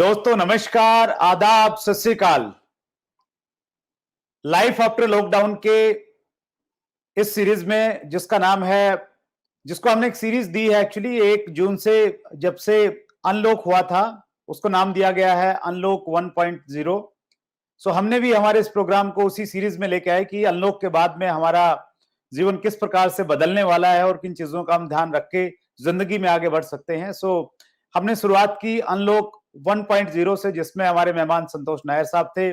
दोस्तों नमस्कार, आदाब, सत श्री अकाल। लाइफ आफ्टर लॉकडाउन के इस सीरीज में जिसका नाम है, जिसको हमने एक सीरीज दी है एक्चुअली 1 जून से, जब से अनलॉक हुआ था, उसको नाम दिया गया है अनलॉक 1.0। सो हमने भी हमारे इस प्रोग्राम को उसी सीरीज में लेके आए कि अनलॉक के बाद में हमारा जीवन किस प्रकार से बदलने वाला है और किन चीजों का हम ध्यान रख के जिंदगी में आगे बढ़ सकते हैं। सो हमने शुरुआत की अनलॉक 1.0 से, जिसमें हमारे मेहमान संतोष नायर साहब थे।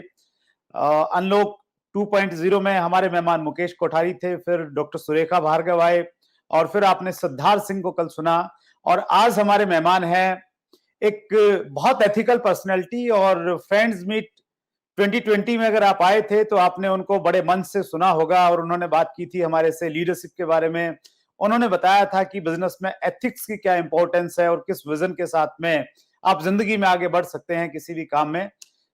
अनलॉक 2.0 में हमारे मेहमान मुकेश कोठारी थे, फिर डॉक्टर सुरेखा भार्गव आए, और फिर आपने सिद्धार्थ सिंह को कल सुना। और आज हमारे मेहमान हैं एक बहुत एथिकल पर्सनैलिटी, और फ्रेंड्स मीट 2020 में अगर आप आए थे तो आपने उनको बड़े मन से सुना होगा, और उन्होंने बात की थी हमारे से लीडरशिप के बारे में। उन्होंने बताया था कि बिजनेस में एथिक्स की क्या इंपॉर्टेंस है और किस विजन के साथ में आप जिंदगी में आगे बढ़ सकते हैं किसी भी काम में।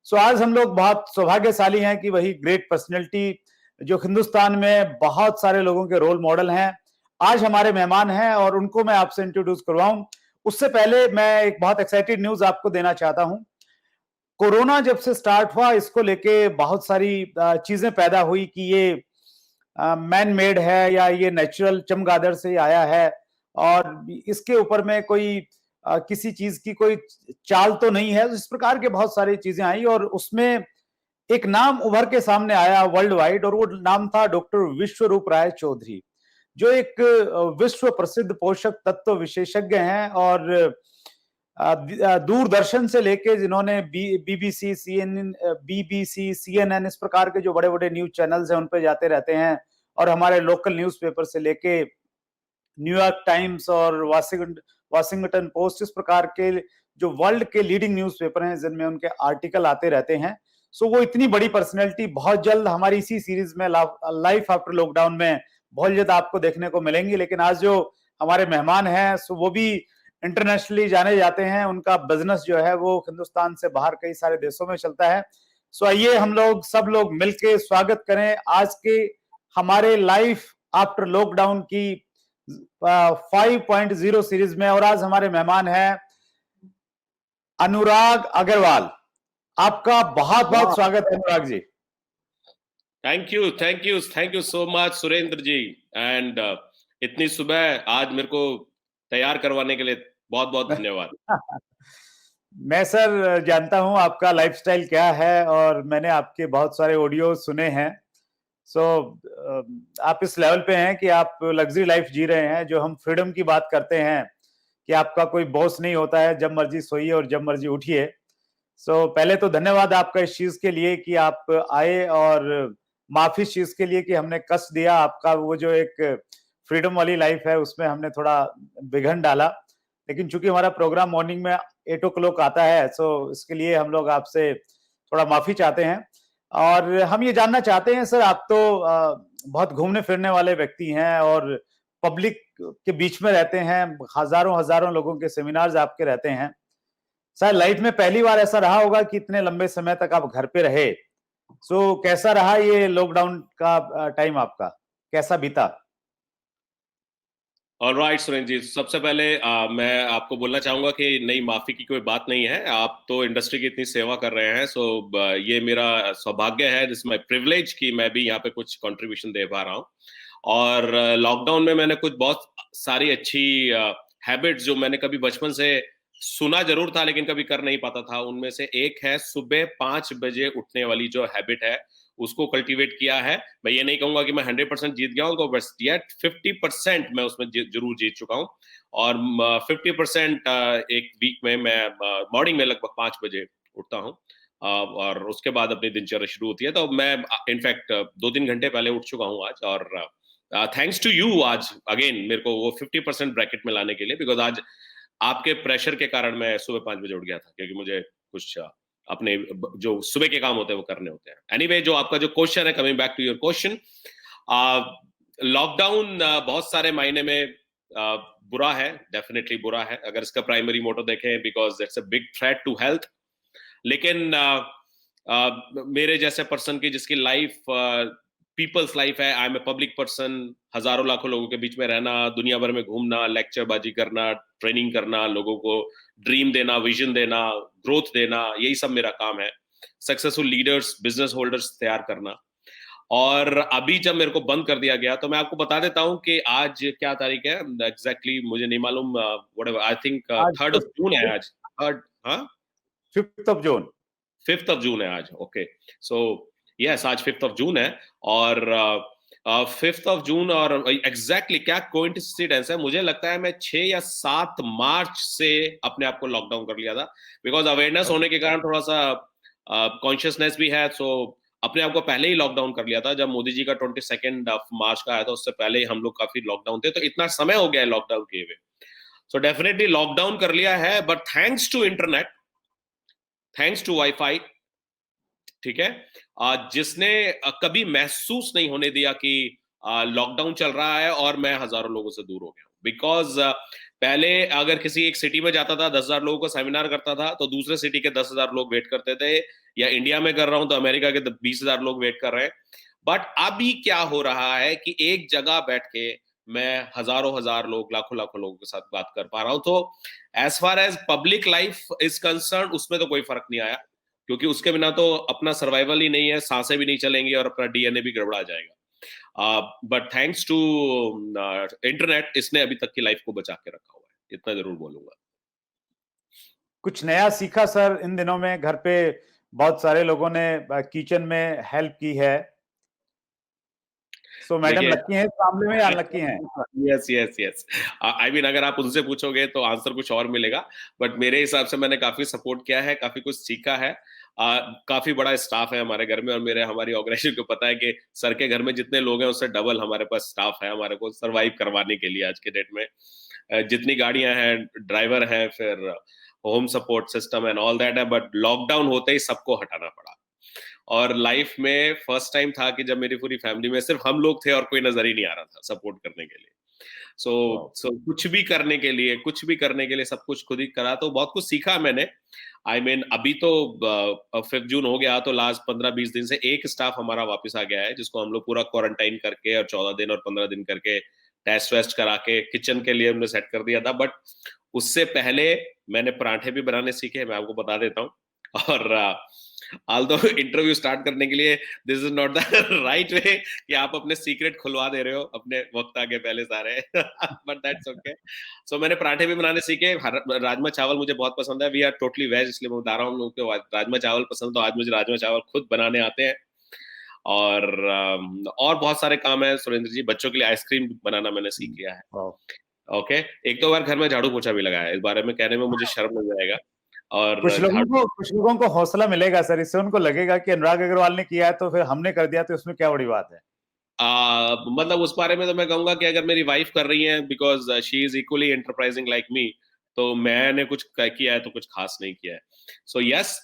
सो आज हम लोग बहुत सौभाग्यशाली हैं कि वही ग्रेट पर्सनैलिटी जो हिंदुस्तान में बहुत सारे लोगों के रोल मॉडल हैं, आज हमारे मेहमान हैं, और उनको मैं आपसे इंट्रोड्यूस करवाऊं। उससे पहले मैं एक बहुत एक्साइटेड न्यूज आपको देना चाहता हूं। कोरोना जब से स्टार्ट हुआ, इसको लेके बहुत सारी चीजें पैदा हुई कि ये मैन मेड है या ये नेचुरल चमगादड़ से आया है, और इसके ऊपर में कोई किसी चीज की कोई चाल तो नहीं है। इस प्रकार के बहुत सारी चीजें आई, और उसमें एक नाम उभर के सामने आया वर्ल्ड वाइड, और वो नाम था डॉक्टर विश्वरूप राय चौधरी, जो एक विश्व प्रसिद्ध पोषक तत्व विशेषज्ञ हैं, और दूरदर्शन से लेके जिन्होंने बीबीसी, सीएनएन, इस प्रकार के जो बड़े बड़े न्यूज चैनल्स हैं उन पे जाते रहते हैं, और हमारे लोकल न्यूज़पेपर से लेके न्यूयॉर्क टाइम्स और वाशिंगटन पोस्ट, इस प्रकार के जो वर्ल्ड के लीडिंग न्यूज़पेपर हैं जिनमें उनके आर्टिकल आते रहते हैं। सो वो इतनी बड़ी पर्सनैलिटी बहुत जल्द हमारी इसी सीरीज में लाइफ आफ्टर लॉकडाउन में बहुत जल्द आपको देखने को मिलेंगी। लेकिन आज जो हमारे मेहमान हैं, सो वो भी इंटरनेशनली जाने जाते हैं। उनका बिजनेस जो है वो हिंदुस्तान से बाहर कई सारे देशों में चलता है। सो आइए हम लोग सब लोग मिलके स्वागत करें आज के हमारे लाइफ आफ्टर लॉकडाउन की 5.0 सीरीज में। और आज हमारे मेहमान हैं अनुराग अग्रवाल। आपका बहुत बहुत स्वागत है Anurag ji. Thank you so much Surendra ji. And इतनी सुबह आज मेरे को तैयार करवाने के लिए बहुत बहुत धन्यवाद। मैं सर जानता हूं आपका लाइफस्टाइल क्या है, और मैंने आपके बहुत सारे ऑडियो सुने हैं। सो आप इस लेवल पे हैं कि आप लग्जरी लाइफ जी रहे हैं, जो हम फ्रीडम की बात करते हैं कि आपका कोई बॉस नहीं होता है, जब मर्जी सोइए और जब मर्जी उठिए। सो पहले तो धन्यवाद आपका इस चीज के लिए कि आप आए, और माफी इस चीज के लिए कि हमने कष्ट दिया। आपका वो जो एक फ्रीडम वाली लाइफ है उसमें हमने थोड़ा विघन डाला, लेकिन चूंकि हमारा प्रोग्राम मॉर्निंग में 8 o'clock आता है, सो इसके लिए हम लोग आपसे थोड़ा माफी चाहते हैं। और हम ये जानना चाहते हैं सर, आप तो बहुत घूमने फिरने वाले व्यक्ति हैं और पब्लिक के बीच में रहते हैं, हजारों हजारों लोगों के सेमिनार्स आपके रहते हैं। सर लाइफ में पहली बार ऐसा रहा होगा कि इतने लंबे समय तक आप घर पे रहे। सो कैसा रहा ये लॉकडाउन का टाइम, आपका कैसा बीता? ऑलराइट सुरेंद्र जी, सबसे पहले मैं आपको बोलना चाहूंगा कि नहीं, माफी की कोई बात नहीं है। आप तो इंडस्ट्री की इतनी सेवा कर रहे हैं, सो ये मेरा सौभाग्य है, दिस माय प्रिविलेज कि मैं भी यहाँ पे कुछ कंट्रीब्यूशन दे पा रहा हूँ। और लॉकडाउन में मैंने कुछ बहुत सारी अच्छी हैबिट्स जो मैंने कभी बचपन से सुना जरूर था लेकिन कभी कर नहीं पाता था, उनमें से एक है सुबह 5 बजे उठने वाली जो हैबिट है, उसको कल्टीवेट किया है। मैं ये नहीं कहूंगा कि मैं 100% जीत गया हूँ, बस येट 50% मैं उसमें जरूर जीत चुका हूँ। और 50% एक वीक में मैं मॉर्निंग में लगभग 5 बजे उठता हूँ, और उसके बाद अपनी दिनचर्या शुरू होती है। तो मैं इनफैक्ट 2-3 घंटे पहले उठ चुका हूँ आज, और थैंक्स टू यू आज अगेन मेरे को वो 50% ब्रैकेट में लाने के लिए, बिकॉज आज आपके प्रेशर के कारण मैं सुबह 5 बजे उठ गया था, क्योंकि मुझे कुछ अपने जो सुबह के काम होते हैं वो करने होते हैं। एनीवे, जो आपका जो क्वेश्चन है, coming back to your question, lockdown बहुत सारे मायने में बुरा है, डेफिनेटली बुरा है अगर इसका प्राइमरी मोटो देखें, because it's a big threat to health. लेकिन मेरे जैसे पर्सन की जिसकी लाइफ पीपल्स लाइफ है। I am a public person, हजारों लाखों लोगों के बीच में रहना, दुनिया भर में घूमना, लेक्चर बाजी करना, ट्रेनिंग करना, लोगों को ड्रीम देना, विजन देना, ग्रोथ देना, यही सब मेरा काम है। सक्सेसफुल लीडर्स, बिजनेस होल्डर्स तैयार करना। और अभी जब मेरे को बंद कर दिया गया, तो मैं आपको बता देता हूं कि आज क्या तारीख है एग्जैक्टली, मुझे नहीं मालूम, व्हाटएवर, आई थिंक आज 3rd जून है आज। थर्ड, हाँ, 5 जून। 5 जून है आज। ओके, सो यस, आज 5 जून है। और 5 जून, और एग्जैक्टली क्या कोइंसिडेंस है, मुझे लगता है मैं 6 या 7 मार्च से अपने आप को लॉकडाउन कर लिया था, बिकॉज अवेयरनेस होने के कारण थोड़ा सा कॉन्शियसनेस भी है। सो अपने आप को पहले ही लॉकडाउन कर लिया था। जब मोदी जी का 22 मार्च का आया था, उससे पहले ही हम लोग काफी लॉकडाउन थे, तो इतना समय हो गया है लॉकडाउन किए हुए। सो डेफिनेटली लॉकडाउन कर लिया है, but thanks to internet, thanks to wifi, ठीक है, जिसने कभी महसूस नहीं होने दिया कि लॉकडाउन चल रहा है और मैं हजारों लोगों से दूर हो गया हूं। बिकॉज पहले अगर किसी एक सिटी में जाता था, 10,000 लोगों का सेमिनार करता था, तो दूसरे सिटी के 10,000 लोग वेट करते थे, या इंडिया में कर रहा हूं तो अमेरिका के 20,000 लोग वेट कर रहे हैं। बट अभी क्या हो रहा है कि एक जगह बैठ के मैं हजारों हजार लोग, लाखों लाखों लोगों के साथ बात कर पा रहा हूं। तो as far as public life is concern, उसमें तो कोई फर्क नहीं आया, क्योंकि उसके बिना तो अपना सर्वाइवल ही नहीं है, सांसें भी नहीं चलेंगी और अपना डीएनए भी गड़बड़ा जाएगा। बट थैंक्स टू इंटरनेट, इसने अभी तक की लाइफ को बचा के रखा हुआ है, इतना जरूर बोलूंगा। कुछ नया सीखा सर इन दिनों में? घर पे बहुत सारे लोगों ने किचन में हेल्प की है, सो मैडम देखिए, लकी हैं इस मामले में या अनलकी हैं? Yes yes yes, I mean अगर आप उनसे पूछोगे तो आंसर कुछ और मिलेगा, बट मेरे हिसाब से मैंने काफी सपोर्ट किया है, काफी कुछ सीखा है। काफी बड़ा स्टाफ है हमारे घर में, और हमारी ऑर्गेनाइजेशन को पता है कि सर के घर में जितने लोग हैं उससे डबल हमारे पास स्टाफ है हमारे को सरवाइव करवाने के लिए आज के डेट में। जितनी गाड़ियां हैं, ड्राइवर हैं, फिर home support system and all that है, बट लॉकडाउन होते ही सबको हटाना पड़ा। और लाइफ में फर्स्ट टाइम था कि जब मेरी पूरी फैमिली में सिर्फ हम लोग थे और कोई नजर ही नहीं आ रहा था सपोर्ट करने के लिए। सो कुछ भी करने के लिए, कुछ भी करने के लिए सब कुछ खुद ही करा, तो बहुत कुछ सीखा मैंने। आई मीन अभी तो 5 जून हो गया, तो लास्ट 15-20 दिन से एक स्टाफ हमारा वापस आ गया है, जिसको हम लोग पूरा क्वारंटाइन करके और 14 दिन और 15 दिन करके टेस्ट वेस्ट करा के किचन के लिए हमने सेट कर दिया था। बट उससे पहले मैंने पराठे भी बनाने सीखे, मैं आपको बता देता हूँ। और ऑल्दो इंटरव्यू स्टार्ट करने के लिए this is not the right way कि आप अपने सीक्रेट खुलवा दे रहे हो अपने वक्त आगे पहले सारे, बट दैट्स ओके। सो मैंने पराठे भी बनाने सीखे। राजमा चावल मुझे बहुत पसंद है, वी आर टोटली वेज, इसलिए मैं बता रहा हूँ कि राजमा चावल पसंद, तो आज मुझे राजमा चावल खुद बनाने आते हैं। और बहुत सारे काम है सुरेंद्र जी, बच्चों के लिए आइसक्रीम बनाना मैंने सीख लिया है। ओके, एक दो बार घर में झाड़ू पोछा भी लगाया है, इस बारे में कहने में मुझे शर्म नहीं आएगा। और कुछ लोगों को हौसला मिलेगा सर, इससे उनको लगेगा कि अनुराग अग्रवाल ने किया है तो फिर हमने कर दिया, तो इसमें क्या बड़ी बात है? मतलब उस बारे में तो मैं कहूंगा कि अगर मेरी वाइफ कर रही है, because she is equally enterprising like me, तो मैंने कुछ किया है तो कुछ खास नहीं किया है। सो यस,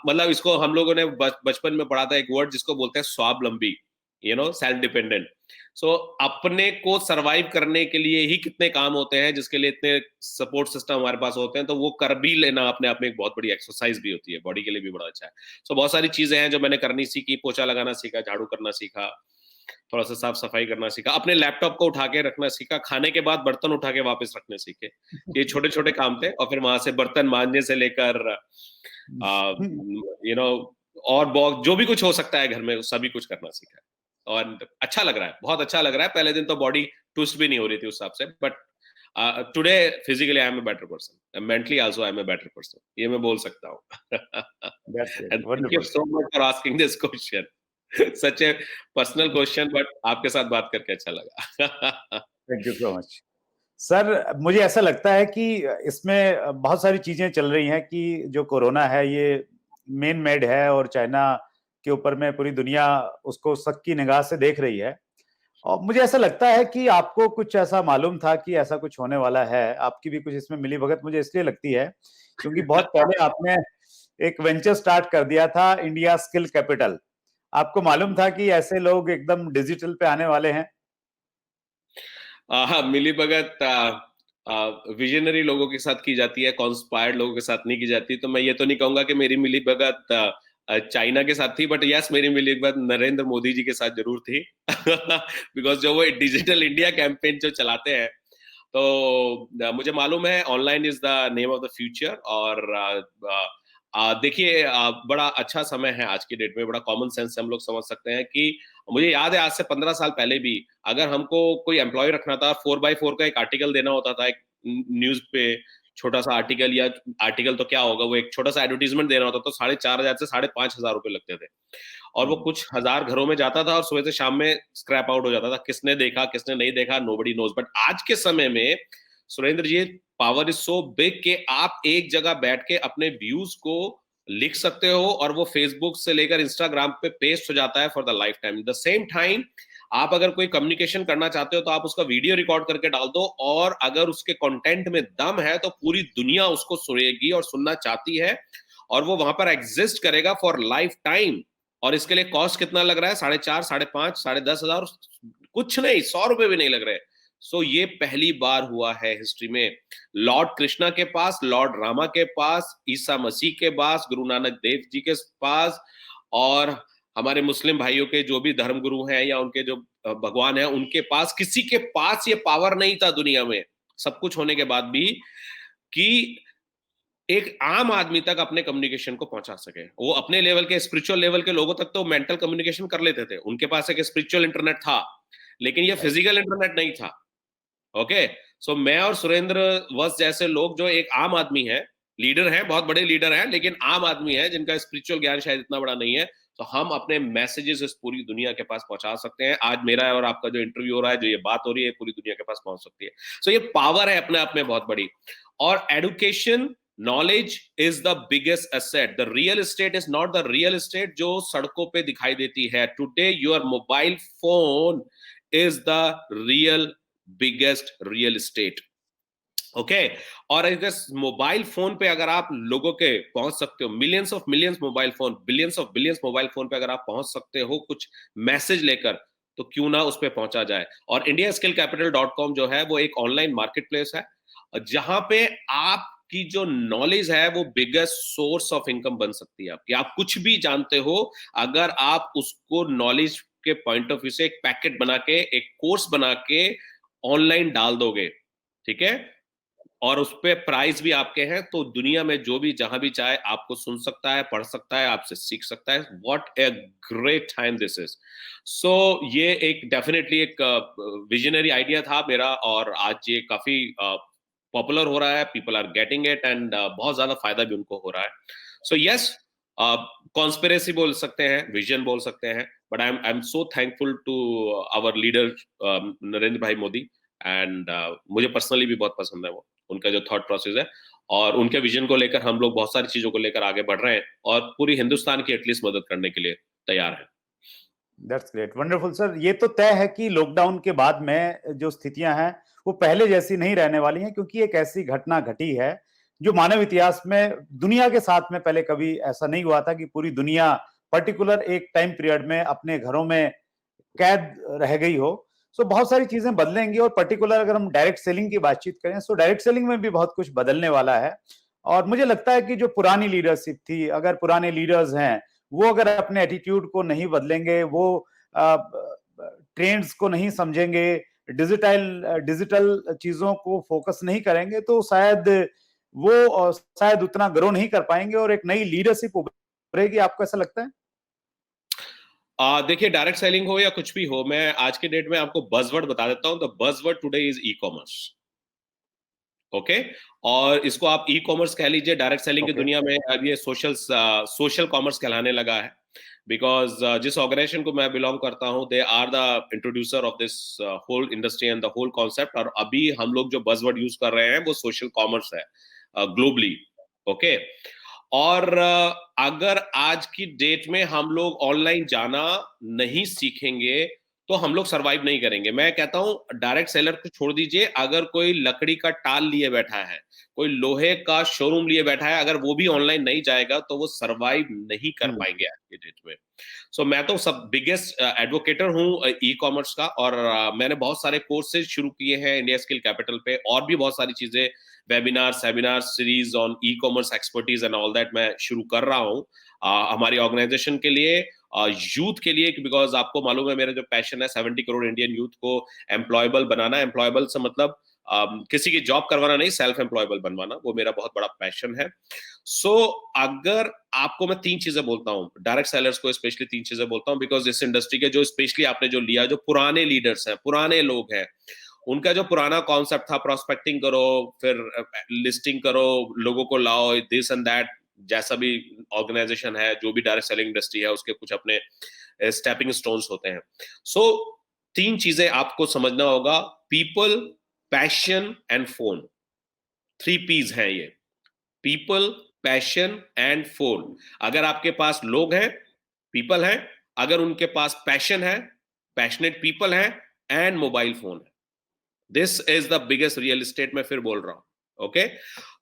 मतलब इसको हम लोगों ने बचपन में पढ़ा था, एक वर्ड जिसको बोलते हैं स्वावलंबी, सेल्फ डिपेंडेंट। सो अपने को सरवाइव करने के लिए ही कितने काम होते हैं, जिसके लिए इतने सपोर्ट सिस्टम हमारे पास होते हैं, तो वो कर भी लेना अपने आप में एक बहुत बड़ी एक्सरसाइज भी होती है, बॉडी के लिए भी बड़ा अच्छा है। सो बहुत सारी चीजें हैं जो मैंने करनी सीखी, पोछा लगाना सीखा, झाड़ू करना सीखा, थोड़ा सा साफ सफाई करना सीखा, अपने लैपटॉप को उठा के रखना सीखा, खाने के बाद बर्तन उठा के वापस रखने सीखे। ये छोटे छोटे काम थे, और फिर वहां से बर्तन मांजने से लेकर यू नो और बहुत जो भी कुछ हो सकता है घर में, सभी कुछ करना सीखा है। और अच्छा लग रहा है, बहुत अच्छा लग रहा है। पहले दिन तो बॉडी ट्विस्ट भी नहीं हो रही थी उस हिसाब से, but today physically I am a better person, mentally also I am a better person, ये मैं बोल सकता हूँ। And thank you so much for asking this question, such a personal question, but आपके साथ बात करके अच्छा लगा। Thank you so much sir. मुझे ऐसा लगता है कि इसमें बहुत सारी चीजें चल रही हैं कि जो कोरोना है ये मेन मेड है, और चाइना के ऊपर में पूरी दुनिया उसको शक की निगाह से देख रही है। और मुझे ऐसा लगता है कि आपको कुछ ऐसा मालूम था कि ऐसा कुछ होने वाला है, आपकी भी कुछ इसमें मिली भगत मुझे इसलिए लगती है क्योंकि बहुत पहले आपने एक वेंचर स्टार्ट कर दिया था, इंडिया स्किल कैपिटल। आपको मालूम था कि ऐसे लोग एकदम डिजिटल पे आने वाले हैं? हाँ, मिली भगत विजनरी लोगों के साथ की जाती है, कॉन्स्पायर्ड लोगों के साथ नहीं की जाती। तो मैं ये तो नहीं कहूंगा कि मेरी मिली भगत चाइना के साथ थी, बट यस मेरी मिली एक बार नरेंद्र मोदी जी के साथ जरूर थी। बिकॉज जो वो डिजिटल इंडिया कैंपेन जो चलाते हैं, तो मुझे मालूम है online is the name of the future. और देखिए बड़ा अच्छा समय है आज की डेट में, बड़ा कॉमन सेंस से हम लोग समझ सकते हैं कि मुझे याद है आज से 15 साल पहले भी अगर हमको कोई एम्प्लॉय रखना था, 4x4 का एक आर्टिकल देना होता था एक न्यूज पे, छोटा सा आर्टिकल, या आर्टिकल तो क्या होगा, वो एक छोटा सा एडवर्टीजमेंट देना होता तो 4,500 से 5,500 रुपए लगते थे। और वो कुछ हजार घरों में जाता था और सुबह से शाम में स्क्रैप आउट हो जाता था। किसने देखा किसने नहीं देखा, नोबडी नोज। बट आज के समय में सुरेंद्र जी, पावर इज सो बिग कि आप एक जगह बैठ के अपने व्यूज को लिख सकते हो और वो फेसबुक से लेकर इंस्टाग्राम पे पेस्ट हो जाता है for the life time. The same time आप अगर कोई कम्युनिकेशन करना चाहते हो तो आप उसका वीडियो रिकॉर्ड करके डाल दो, और अगर उसके कंटेंट में दम है तो पूरी दुनिया उसको सुनेगी और सुनना चाहती है, और वो वहां पर एग्जिस्ट करेगा फॉर लाइफ टाइम। और इसके लिए कॉस्ट कितना लग रहा है? 4,500, 5,500, 10,500, कुछ नहीं, 100 रुपए भी नहीं लग रहे। सो ये पहली बार हुआ है हिस्ट्री में। लॉर्ड कृष्णा के पास, लॉर्ड रामा के पास, ईसा मसीह के पास, गुरु नानक देव जी के पास, और हमारे मुस्लिम भाइयों के जो भी धर्मगुरु हैं या उनके जो भगवान हैं उनके पास, किसी के पास ये पावर नहीं था दुनिया में, सब कुछ होने के बाद भी, कि एक आम आदमी तक अपने कम्युनिकेशन को पहुंचा सके। वो अपने लेवल के स्पिरिचुअल लेवल के लोगों तक तो मेंटल कम्युनिकेशन कर लेते थे, उनके पास एक स्पिरिचुअल इंटरनेट था, लेकिन ये फिजिकल इंटरनेट नहीं था। ओके, सो मैं और सुरेंद्र वस जैसे लोग जो एक आम आदमी है, लीडर हैं, बहुत बड़े लीडर हैं, लेकिन आम आदमी है जिनका स्पिरिचुअल ज्ञान शायद इतना बड़ा नहीं है, तो हम अपने मैसेजेस इस पूरी दुनिया के पास पहुंचा सकते हैं। आज मेरा और आपका जो इंटरव्यू हो रहा है, जो ये बात हो रही है, पूरी दुनिया के पास पहुंच सकती है। सो ये पावर है अपने आप में बहुत बड़ी। और education, knowledge is the biggest asset. The real estate is not the real estate जो सड़कों पे दिखाई देती है। Today your mobile phone is the real biggest real estate. Okay, और अगर मोबाइल फोन पे अगर आप लोगों के पहुंच सकते हो, millions of millions mobile phone, billions of billions mobile phone पे अगर आप पहुंच सकते हो कुछ मैसेज लेकर, तो क्यों ना उस पे पहुंचा जाए। और indiaskillcapital.com जो है वो एक ऑनलाइन मार्केट प्लेस है, जहां पे आपकी जो नॉलेज है वो बिगेस्ट सोर्स ऑफ इनकम बन सकती है आपकी। आप कुछ भी जानते हो, अगर आप उसको नॉलेज के पॉइंट ऑफ व्यू से एक पैकेट बना के, एक कोर्स बना के ऑनलाइन डाल दोगे, ठीक है, और उस पे प्राइस भी आपके हैं, तो दुनिया में जो भी जहां भी चाहे आपको सुन सकता है, पढ़ सकता है, आपसे सीख सकता है। What a great time this is. So ये एक डेफिनेटली एक विजनरी आइडिया था मेरा, और आज ये काफी पॉपुलर हो रहा है, people are getting it, and बहुत ज्यादा फायदा भी उनको हो रहा है। सो यस, कॉन्स्पिरेसी बोल सकते हैं, विजन बोल सकते हैं, but I am so thankful to our leader Narendra bhai Modi, and मुझे पर्सनली भी बहुत पसंद है वो, उनका जो थॉट प्रोसेस है, और उनके विजन को लेकर हम लोग बहुत सारी चीजों को लेकर आगे बढ़ रहे हैं, और पूरी हिंदुस्तान की एटलीस्ट मदद करने के लिए तैयार है। That's great, wonderful sir. ये तो तय है कि लॉकडाउन के बाद में जो स्थितियां हैं वो पहले जैसी नहीं रहने वाली हैं, क्योंकि एक ऐसी घटना घटी है जो मानव इतिहास में दुनिया के साथ में पहले कभी ऐसा नहीं हुआ था कि पूरी दुनिया पर्टिकुलर एक टाइम पीरियड में अपने घरों में कैद रह गई हो। सो बहुत सारी चीजें बदलेंगी, और पर्टिकुलर अगर हम डायरेक्ट सेलिंग की बातचीत करें, सो डायरेक्ट सेलिंग में भी बहुत कुछ बदलने वाला है। और मुझे लगता है कि जो पुरानी लीडरशिप थी, अगर पुराने लीडर्स हैं वो अगर अपने एटीट्यूड को नहीं बदलेंगे, वो ट्रेंड्स को नहीं समझेंगे, डिजिटल चीजों को फोकस नहीं करेंगे, तो शायद उतना ग्रो नहीं कर पाएंगे और एक नई लीडरशिप उभरेगी। आपको ऐसा लगता है? देखिए, डायरेक्ट सेलिंग हो या कुछ भी हो, मैं आज के डेट में आपको बजवर्ड बता देता हूं। The buzzword today is e commerce. Okay, और इसको आप ई कॉमर्स कह लीजिए, डायरेक्ट सेलिंग की दुनिया में अब ये सोशल कॉमर्स कहलाने लगा है। बिकॉज जिस ऑर्गेनाइजेशन को मैं बिलोंग करता हूं, they are the introducer of this whole industry and the whole concept. और अभी हम लोग जो बजवर्ड यूज कर रहे हैं वो सोशल कॉमर्स है ग्लोबली। ओके, और अगर आज की डेट में हम लोग ऑनलाइन जाना नहीं सीखेंगे, तो हम लोग सरवाइव नहीं करेंगे। मैं कहता हूं डायरेक्ट सेलर को छोड़ दीजिए, अगर कोई लकड़ी का टाल लिए बैठा है, कोई लोहे का शोरूम लिए बैठा है, अगर वो भी ऑनलाइन नहीं जाएगा तो वो सरवाइव नहीं कर पाएंगे आज के डेट में। सो मैं तो सब बिगेस्ट एडवोकेटर हूँ ई कॉमर्स का, और मैंने बहुत सारे कोर्सेज शुरू किए हैं इंडिया स्किल कैपिटल पे, और भी बहुत सारी चीजें, webinar, seminar series on e commerce expertise and all that मैं शुरू कर रहा हूँ हमारी ऑर्गेनाइजेशन के लिए, यूथ के लिए, बिकॉज आपको मालूम है मेरा जो पैशन है 70 करोड़ इंडियन यूथ को एम्प्लॉयबल बनाना। एम्प्लॉयबल से मतलब किसी की जॉब करवाना नहीं, सेल्फ एम्प्लॉयबल बनवाना, वो मेरा बहुत बड़ा पैशन है। सो अगर आपको मैं तीन चीजें बोलता हूँ डायरेक्ट सेलर्स को, स्पेशली तीन चीजें बोलता हूँ, बिकॉज इस इंडस्ट्री के जो स्पेशली आपने जो लिया, जो पुराने लीडर्स हैं, पुराने लोग हैं, उनका जो पुराना कॉन्सेप्ट था, प्रोस्पेक्टिंग करो, फिर लिस्टिंग करो, लोगों को लाओ, दिस एंड दैट, जैसा भी ऑर्गेनाइजेशन है, जो भी डायरेक्ट सेलिंग इंडस्ट्री है, उसके कुछ अपने स्टेपिंग स्टोन्स होते हैं। सो तीन चीजें आपको समझना होगा, people, passion and phone. 3 P's हैं ये, पीपल, पैशन एंड फोन। अगर आपके पास लोग हैं, पीपल हैं, अगर उनके पास पैशन है, पैशनेट पीपल हैं, एंड मोबाइल फोन है, this is the biggest real estate. मैं फिर बोल रहा हूं, ओके।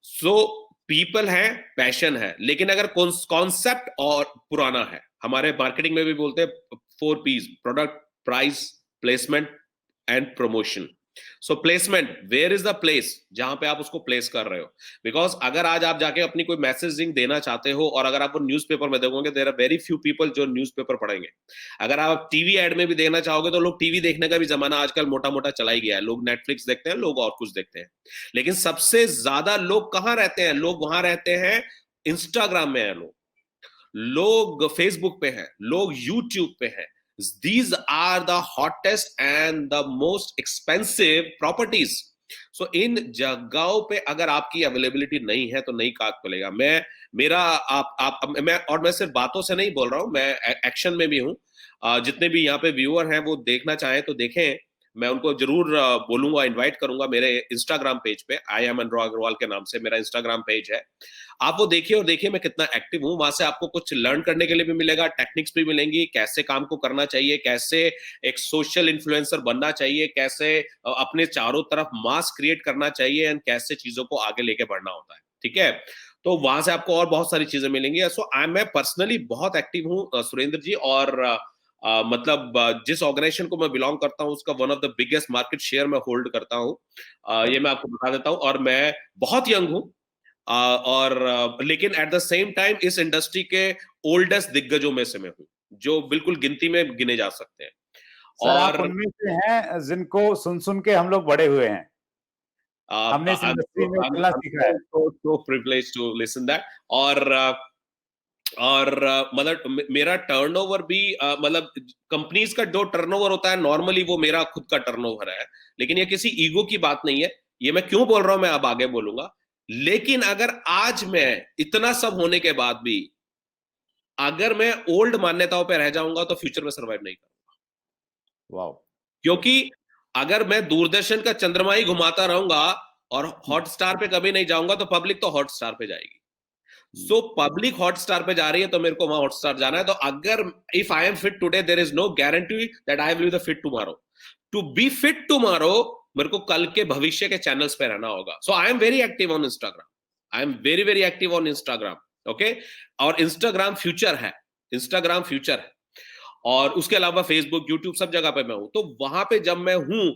सो पीपल है, पैशन है, लेकिन अगर कॉन्सेप्ट और पुराना है, हमारे मार्केटिंग में भी बोलते हैं 4 P's, product, price, placement and promotion. So placement, where is the place जहां पे आप उसको प्लेस कर रहे हो, बिकॉज अगर आज आप जाके अपनी कोई मैसेजिंग देना चाहते हो, और अगर आप न्यूज़पेपर में देखोगे, there are very few people जो न्यूज़पेपर पढ़ेंगे। अगर आप टीवी एड में भी देना चाहोगे, तो लोग टीवी देखने का भी जमाना आजकल मोटा मोटा चला ही गया है, लोग नेटफ्लिक्स देखते हैं, लोग और कुछ देखते हैं। लेकिन सबसे ज्यादा लोग कहां रहते हैं? लोग वहां रहते हैं इंस्टाग्राम में है, लोग फेसबुक पे हैं, लोग यूट्यूब पे हैं। These are the hottest and the most expensive properties. So इन जगहों पे अगर आपकी अवेलेबिलिटी नहीं है तो नहीं काम चलेगा। मैं सिर्फ बातों से नहीं बोल रहा हूं, मैं एक्शन में भी हूं। जितने भी यहाँ पे व्यूअर हैं वो देखना चाहें तो देखें, मैं उनको जरूर बोलूंगा, इनवाइट करूंगा मेरे इंस्टाग्राम पेज पे, आई एम अनुराग अग्रवाल के नाम से मेरा इंस्टाग्राम पेज है। आप वो देखिए और देखिए मैं कितना एक्टिव हूं। वहां से आपको कुछ लर्न करने के लिए भी मिलेगा, टेक्निक्स भी मिलेंगी, कैसे काम को करना चाहिए, कैसे एक सोशल इन्फ्लुएंसर बनना चाहिए, कैसे अपने चारों तरफ मास क्रिएट करना चाहिए, एंड कैसे चीजों को आगे लेके बढ़ना होता है, ठीक है। तो वहां से आपको और बहुत सारी चीजें मिलेंगी। सो मैं पर्सनली बहुत एक्टिव हूँ सुरेंद्र जी, और मतलब जिस ऑर्गेनाइजेशन को मैं बिलोंग करता हूँ उसका one of the biggest market share मैं होल्ड करता हूँ। ये मैं आपको बता देता हूँ, और मैं बहुत यंग हूँ, लेकिन एट द सेम टाइम इस इंडस्ट्री के ओल्डेस्ट दिग्गजों में से मैं हूँ, जो बिल्कुल गिनती में गिने जा सकते हैं। सर आप और उनमें से हैं जिनको सुन सुन के हम लोग बड़े हुए हैं, हमने इस इंडस्ट्री में चलना सीखा है। so privileged to listen that। और मतलब मेरा टर्नओवर भी मतलब कंपनीज का जो टर्नओवर होता है नॉर्मली वो मेरा खुद का टर्नओवर है, लेकिन ये किसी ईगो की बात नहीं है। ये मैं क्यों बोल रहा हूं मैं अब आगे बोलूंगा। लेकिन अगर आज मैं इतना सब होने के बाद भी अगर मैं ओल्ड मान्यताओं पे रह जाऊंगा तो फ्यूचर में सर्वाइव नहीं करूंगा। वाओ। क्योंकि अगर मैं दूरदर्शन का चंद्रमा ही घुमाता रहूंगा और हॉटस्टार पे कभी नहीं जाऊंगा तो पब्लिक तो हॉटस्टार पे जाएगी। सो पब्लिक हॉटस्टार पे जा रही है तो मेरे को वहां हॉटस्टार जाना है। तो अगर if I am fit today there is no guarantee that I will be the fit tomorrow. To be fit tomorrow मेरे को कल के भविष्य के चैनल्स पे रहना होगा। So I am very active on Instagram, I am very very active on Instagram, okay. और इंस्टाग्राम फ्यूचर है, इंस्टाग्राम फ्यूचर है। और उसके अलावा फेसबुक, यूट्यूब, सब जगह पे मैं हूं। तो वहां पे जब मैं हूं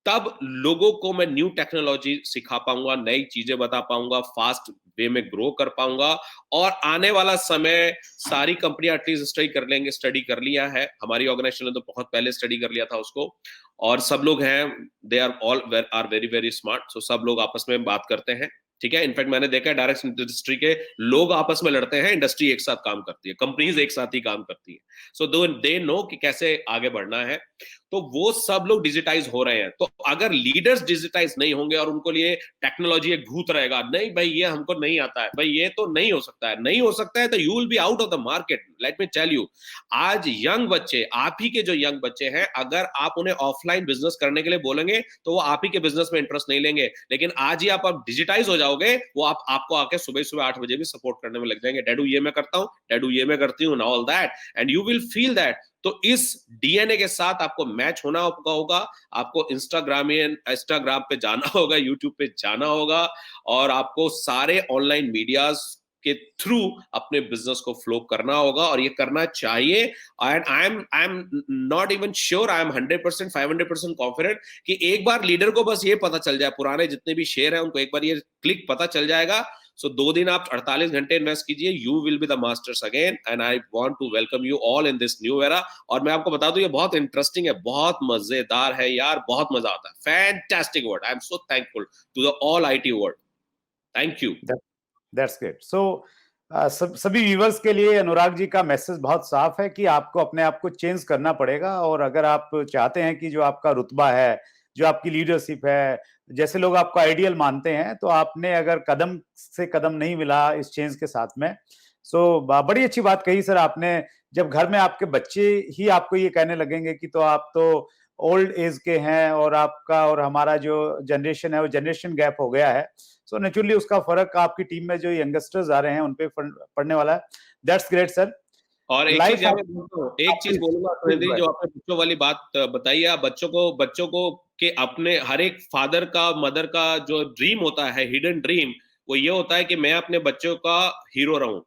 तब लोगों को मैं न्यू टेक्नोलॉजी सिखा पाऊंगा, नई चीजें बता पाऊंगा, फास्ट वे में ग्रो कर पाऊंगा। और आने वाला समय सारी कंपनियां एटलीस्ट स्टडी कर लिया है, हमारी ऑर्गेनाइजेशन ने तो बहुत पहले स्टडी कर लिया था उसको। और सब लोग हैं, they are all are very very smart. So सब लोग आपस में बात करते हैं, ठीक है। इनफैक्ट मैंने देखा है डायरेक्ट इंडस्ट्री के लोग आपस में लड़ते हैं, इंडस्ट्री एक साथ काम करती है, कंपनीज एक साथ ही काम करती है। सो दे नो कि कैसे आगे बढ़ना है। तो वो सब लोग डिजिटाइज हो रहे हैं। तो अगर लीडर्स डिजिटाइज नहीं होंगे और उनको लिए टेक्नोलॉजी एक भूत रहेगा, नहीं भाई ये हमको नहीं आता है, भाई ये तो नहीं हो सकता है, नहीं हो सकता है, तो you will be out of the market. Let me tell you, आज यंग बच्चे, आप ही के जो यंग बच्चे हैं, अगर आप उन्हें ऑफलाइन बिजनेस करने के लिए बोलेंगे तो वो आप ही के बिजनेस में इंटरेस्ट नहीं लेंगे। लेकिन आज ही आप डिजिटाइज हो जाओगे, वो आपको आके सुबह सुबह 8 बजे भी सपोर्ट करने में लग जाएंगे। डैडू ये मैं करता हूँ, डैडू ये मैं करती हूँ, all that, and you will feel that तो इस डीएनए के साथ आपको मैच होना होगा, आपको इंस्टाग्राम पे जाना होगा, यूट्यूब पे जाना होगा, और आपको सारे ऑनलाइन मीडियाज के थ्रू अपने बिजनेस को फ्लो करना होगा, और ये करना चाहिए। And I am not even sure, I am 100% 500% confident कि एक बार लीडर को बस ये पता चल जाए, पुराने जितने भी शेयर हैं उनको एक बार ये क्लिक पता चल जाएगा। सो 2 दिन आप 48 घंटे इन्वेस्ट कीजिए, you will be the masters again, and I want to welcome you all in this new era. और मैं आपको बता दूं, ये बहुत इंटरेस्टिंग है, बहुत मजेदार है यार, बहुत मजा आता है। Fantastic word, I am so thankful to the all IT world. Thank you. That's great. So सभी व्यूवर्स के लिए अनुराग जी का मैसेज बहुत साफ है कि आपको अपने आप को चेंज करना पड़ेगा, और अगर आप चाहते हैं कि जो आपका रुतबा है, जो आपकी लीडरशिप है, जैसे लोग आपको आइडियल मानते हैं, तो आपने अगर कदम से कदम नहीं मिला इस चेंज के साथ में, सो बड़ी अच्छी बात कही सर आपने। जब घर में आपके बच्चे ही आपको ये कहने लगेंगे कि तो आप तो ओल्ड एज के हैं, और आपका और हमारा जो जनरेशन है वो जनरेशन गैप हो गया है, सो नेचुरली उसका फर्क आपकी टीम में जो यंगस्टर्स आ रहे हैं उन पे पड़ने वाला है। That's great sir. और एक चीज एक चीज बोलूंगा सुरेंद्र जी, जो आपने बच्चों वाली बात बताई है, बच्चों को कि अपने हर एक फादर का, मदर का जो ड्रीम होता है, हिडन ड्रीम, वो ये होता है कि मैं अपने बच्चों का हीरो रहूं।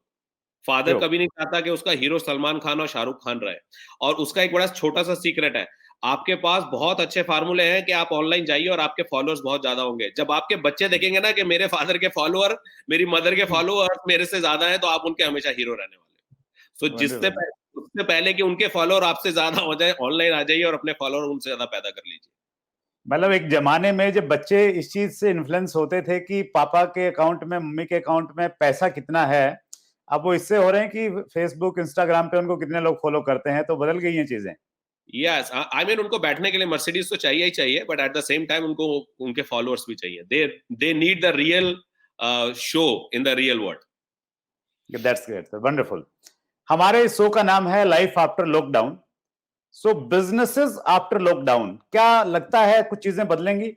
फादर कभी नहीं चाहता कि उसका हीरो सलमान खान और शाहरुख खान रहे। और उसका एक बड़ा छोटा सा सीक्रेट है, आपके पास बहुत अच्छे फार्मूले हैं कि आप ऑनलाइन जाइए और आपके फॉलोअर्स बहुत ज्यादा होंगे। जब आपके बच्चे देखेंगे ना कि मेरे फादर के फॉलोअर, मेरी मदर के फॉलोअर मेरे से ज्यादा हैं, तो आप उनके हमेशा हीरो रहने वाले। सो उससे पहले कि उनके फॉलोअर आपसे ज्यादा हो जाए, ऑनलाइन आ जाइए और अपने फॉलोअर उनसे ज्यादा पैदा कर लीजिए। मतलब एक जमाने में जब बच्चे इस चीज से इन्फ्लुएंस होते थे कि पापा के अकाउंट में, मम्मी के अकाउंट में पैसा कितना है, अब वो इससे हो रहे हैं कि फेसबुक, इंस्टाग्राम पे उनको कितने लोग फॉलो करते हैं, तो बदल गई हैं चीजें। यस, आई मीन उनको बैठने के लिए मर्सिडीज तो चाहिए ही चाहिए, but at the same time उनको उनके फॉलोअर्स भी चाहिए। They need the real show in the real world. That's great sir, wonderful. हमारे शो का नाम है लाइफ आफ्टर लॉकडाउन। सो बिजनेसेस आफ्टर लॉकडाउन, क्या लगता है कुछ चीजें बदलेंगी?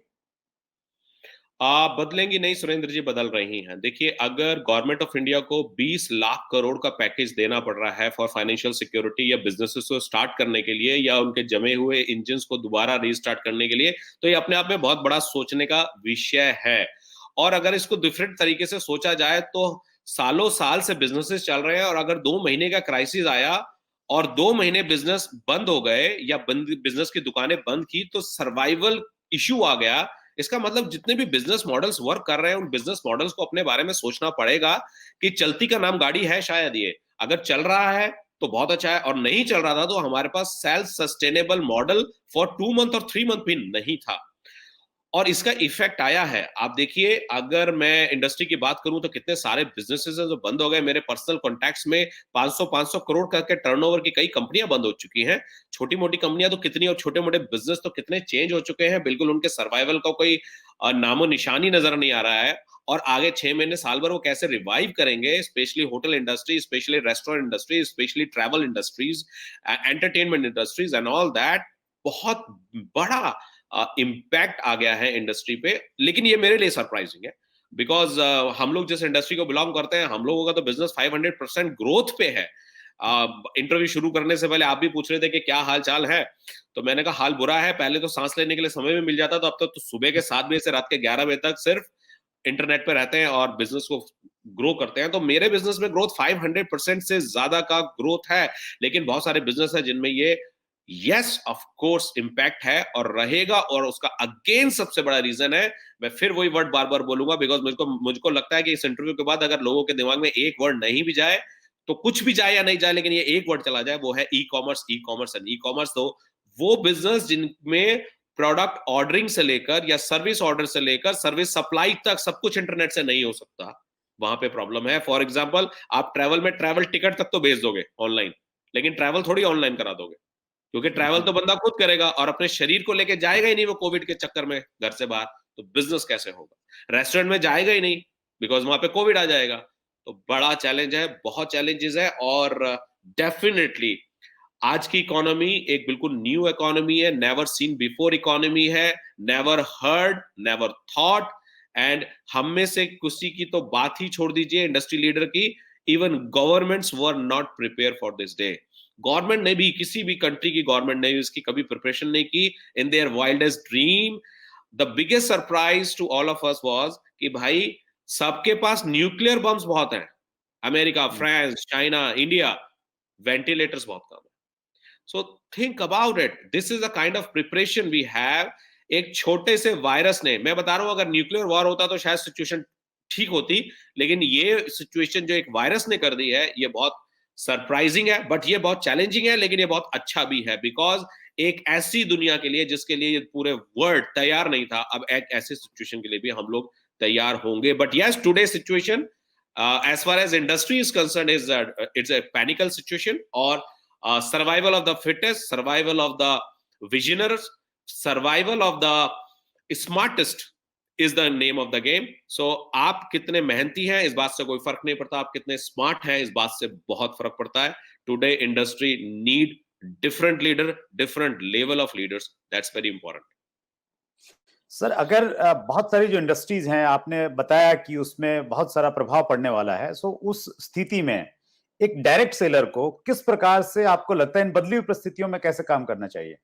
बदलेंगी नहीं सुरेंद्र जी, बदल रही हैं। देखिए, अगर गवर्नमेंट ऑफ इंडिया को 20 लाख करोड़ का पैकेज देना पड़ रहा है फॉर फाइनेंशियल सिक्योरिटी या बिजनेसेस को स्टार्ट करने के लिए, या उनके जमे हुए इंजन को दोबारा रीस्टार्ट करने के लिए, तो ये अपने आप में बहुत बड़ा सोचने का विषय है। और अगर इसको डिफरेंट तरीके से सोचा जाए तो सालों साल से बिजनेसेस चल रहे हैं, और अगर 2 महीने का क्राइसिस आया और 2 महीने बिजनेस बंद हो गए या बिजनेस की दुकानें बंद की, तो सर्वाइवल इश्यू आ गया। इसका मतलब जितने भी बिजनेस मॉडल्स वर्क कर रहे हैं, उन बिजनेस मॉडल्स को अपने बारे में सोचना पड़ेगा कि चलती का नाम गाड़ी है शायद ये। अगर चल रहा है तो बहुत अच्छा है, और नहीं चल रहा था तो हमारे पास self sustainable model for 2 month और 3 मंथ भी नहीं था, और इसका इफेक्ट आया है। आप देखिए, अगर मैं इंडस्ट्री की बात करूं तो कितने सारे बिजनेसेस हैं जो बंद हो गए। मेरे पर्सनल कॉन्टैक्ट्स में 500 करोड़ करके टर्नओवर की कई कंपनियां बंद हो चुकी हैं। छोटी मोटी कंपनियां तो कितनी, और छोटे मोटे बिजनेस तो कितने चेंज हो चुके हैं। बिल्कुल उनके सर्वाइवल का कोई नामो निशानी नजर नहीं आ रहा है। और आगे 6 महीने, साल भर वो कैसे रिवाइव करेंगे, specially hotel industry, specially restaurant industry, specially travel industries, entertainment industries and all that, बहुत बड़ा इम्पैक्ट आ गया है इंडस्ट्री पे। लेकिन ये मेरे लिए सरप्राइजिंग है, बिकॉज हम लोग जिस इंडस्ट्री को बिलोंग करते हैं, हम लोगों का तो बिजनेस 500% ग्रोथ पे है। इंटरव्यू शुरू करने से पहले आप भी पूछ रहे थे कि क्या हाल चाल है, तो मैंने कहा हाल बुरा है। पहले तो सांस लेने के लिए समय भी मिल जाता, तो अब तक तो सुबह के 7 बजे से रात के 11 बजे तक सिर्फ इंटरनेट पे रहते हैं और बिजनेस को ग्रो करते हैं। तो मेरे बिजनेस में ग्रोथ 500% से ज्यादा का ग्रोथ है। लेकिन बहुत सारे बिजनेस है जिनमें ये यस ऑफ कोर्स इंपैक्ट है और रहेगा, और उसका अगेन सबसे बड़ा रीजन है, मैं फिर वही वर्ड बार बार बोलूंगा, बिकॉज मुझको लगता है कि इस इंटरव्यू के बाद अगर लोगों के दिमाग में एक वर्ड नहीं भी जाए, तो कुछ भी जाए या नहीं जाए, लेकिन ये एक वर्ड चला जाए, वो है e commerce. E commerce and e commerce, तो वो बिजनेस जिनमें प्रोडक्ट ऑर्डरिंग से लेकर या सर्विस ऑर्डर से लेकर सर्विस सप्लाई तक सब कुछ इंटरनेट से नहीं हो सकता, वहां पे प्रॉब्लम है। फॉर एग्जांपल, आप ट्रैवल में ट्रैवल टिकट तक तो भेज दोगे ऑनलाइन, लेकिन ट्रैवल थोड़ी ऑनलाइन करा दोगे, क्योंकि ट्रैवल तो बंदा खुद करेगा और अपने शरीर को लेके जाएगा ही नहीं वो कोविड के चक्कर में घर से बाहर, तो बिजनेस कैसे होगा? रेस्टोरेंट में जाएगा ही नहीं बिकॉज वहां पे कोविड आ जाएगा। तो बड़ा चैलेंज है, बहुत चैलेंजेस है, और डेफिनेटली आज की इकोनॉमी एक बिल्कुल न्यू इकोनॉमी है, नेवर सीन बिफोर इकोनॉमी है, never heard, never thought. And हम में से किसी की तो बात ही छोड़ दीजिए इंडस्ट्री लीडर की, even governments were not prepare for this day. Government ने भी, किसी भी कंट्री की गवर्नमेंट ने भी इसकी कभी प्रिपरेशन नहीं की। In their wildest dream the biggest surprise to all of us was कि भाई सबके पास न्यूक्लियर बम्स बहुत हैं, America, France, China, India, ventilators बहुत कम है। So think about it, this is the kind of preparation we have. एक छोटे से वायरस ने, मैं बता रहा हूं, अगर न्यूक्लियर वॉर होता तो शायद सिचुएशन ठीक होती, लेकिन ये सिचुएशन जो एक वायरस ने कर दी है, ये बहुत सरप्राइजिंग है, बट ये बहुत चैलेंजिंग है, लेकिन ये बहुत अच्छा भी है, बिकॉज एक ऐसी दुनिया के लिए जिसके लिए पूरे वर्ल्ड तैयार नहीं था, अब एक ऐसी सिचुएशन के लिए भी हम लोग तैयार होंगे। But yes, today situation as far as industry is concerned is it's a panical situation, or survival of the fittest, survival of the visionaries, survival of the smartest is the name of the game. So आप कितने मेहनती हैं इस बात से कोई फर्क नहीं पड़ता, आप कितने स्मार्ट हैं इस बात से बहुत फर्क पड़ता है। Today industry need different leader, different level of leaders. That's very important. Sir, अगर बहुत सारी जो इंडस्ट्रीज हैं, आपने बताया कि उसमें बहुत सारा प्रभाव पड़ने वाला है, सो उस स्थिति में एक डायरेक्ट सेलर को किस प्रकार से आपको लगता है इन बदली हुई परिस्थितियों में कैसे काम करना चाहिए?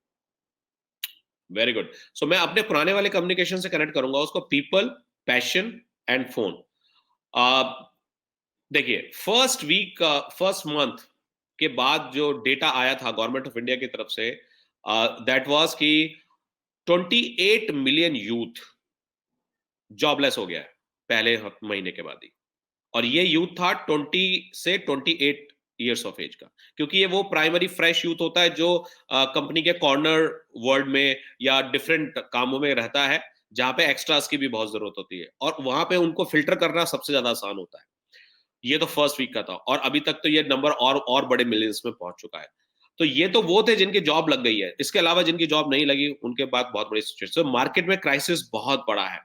Very good. सो मैं अपने पुराने वाले कम्युनिकेशन से कनेक्ट करूंगा उसको, पीपल, पैशन एंड फोन। देखिए, फर्स्ट वीक, फर्स्ट मंथ के बाद जो डेटा आया था गवर्नमेंट ऑफ इंडिया की तरफ से, दैट वाज कि 28 मिलियन यूथ जॉबलेस हो गया है पहले महीने के बाद ही, और ये यूथ था 20 से 28 ईयर्स ऑफ एज का, क्योंकि ये वो प्राइमरी फ्रेश यूथ होता है जो कंपनी के कॉर्नर वर्ल्ड में या डिफरेंट कामों में रहता है, जहां पे एक्स्ट्रास की भी बहुत जरूरत होती है, और वहां पे उनको फिल्टर करना सबसे ज्यादा आसान होता है। ये तो फर्स्ट वीक का था, और अभी तक तो ये नंबर और बड़े मिलियंस में पहुंच चुका है। तो ये तो वो थे जिनकी जॉब लग गई है, इसके अलावा जिनकी जॉब नहीं लगी उनके बाद बहुत बड़ी सिचुएशन, मार्केट में क्राइसिस बहुत बड़ा है।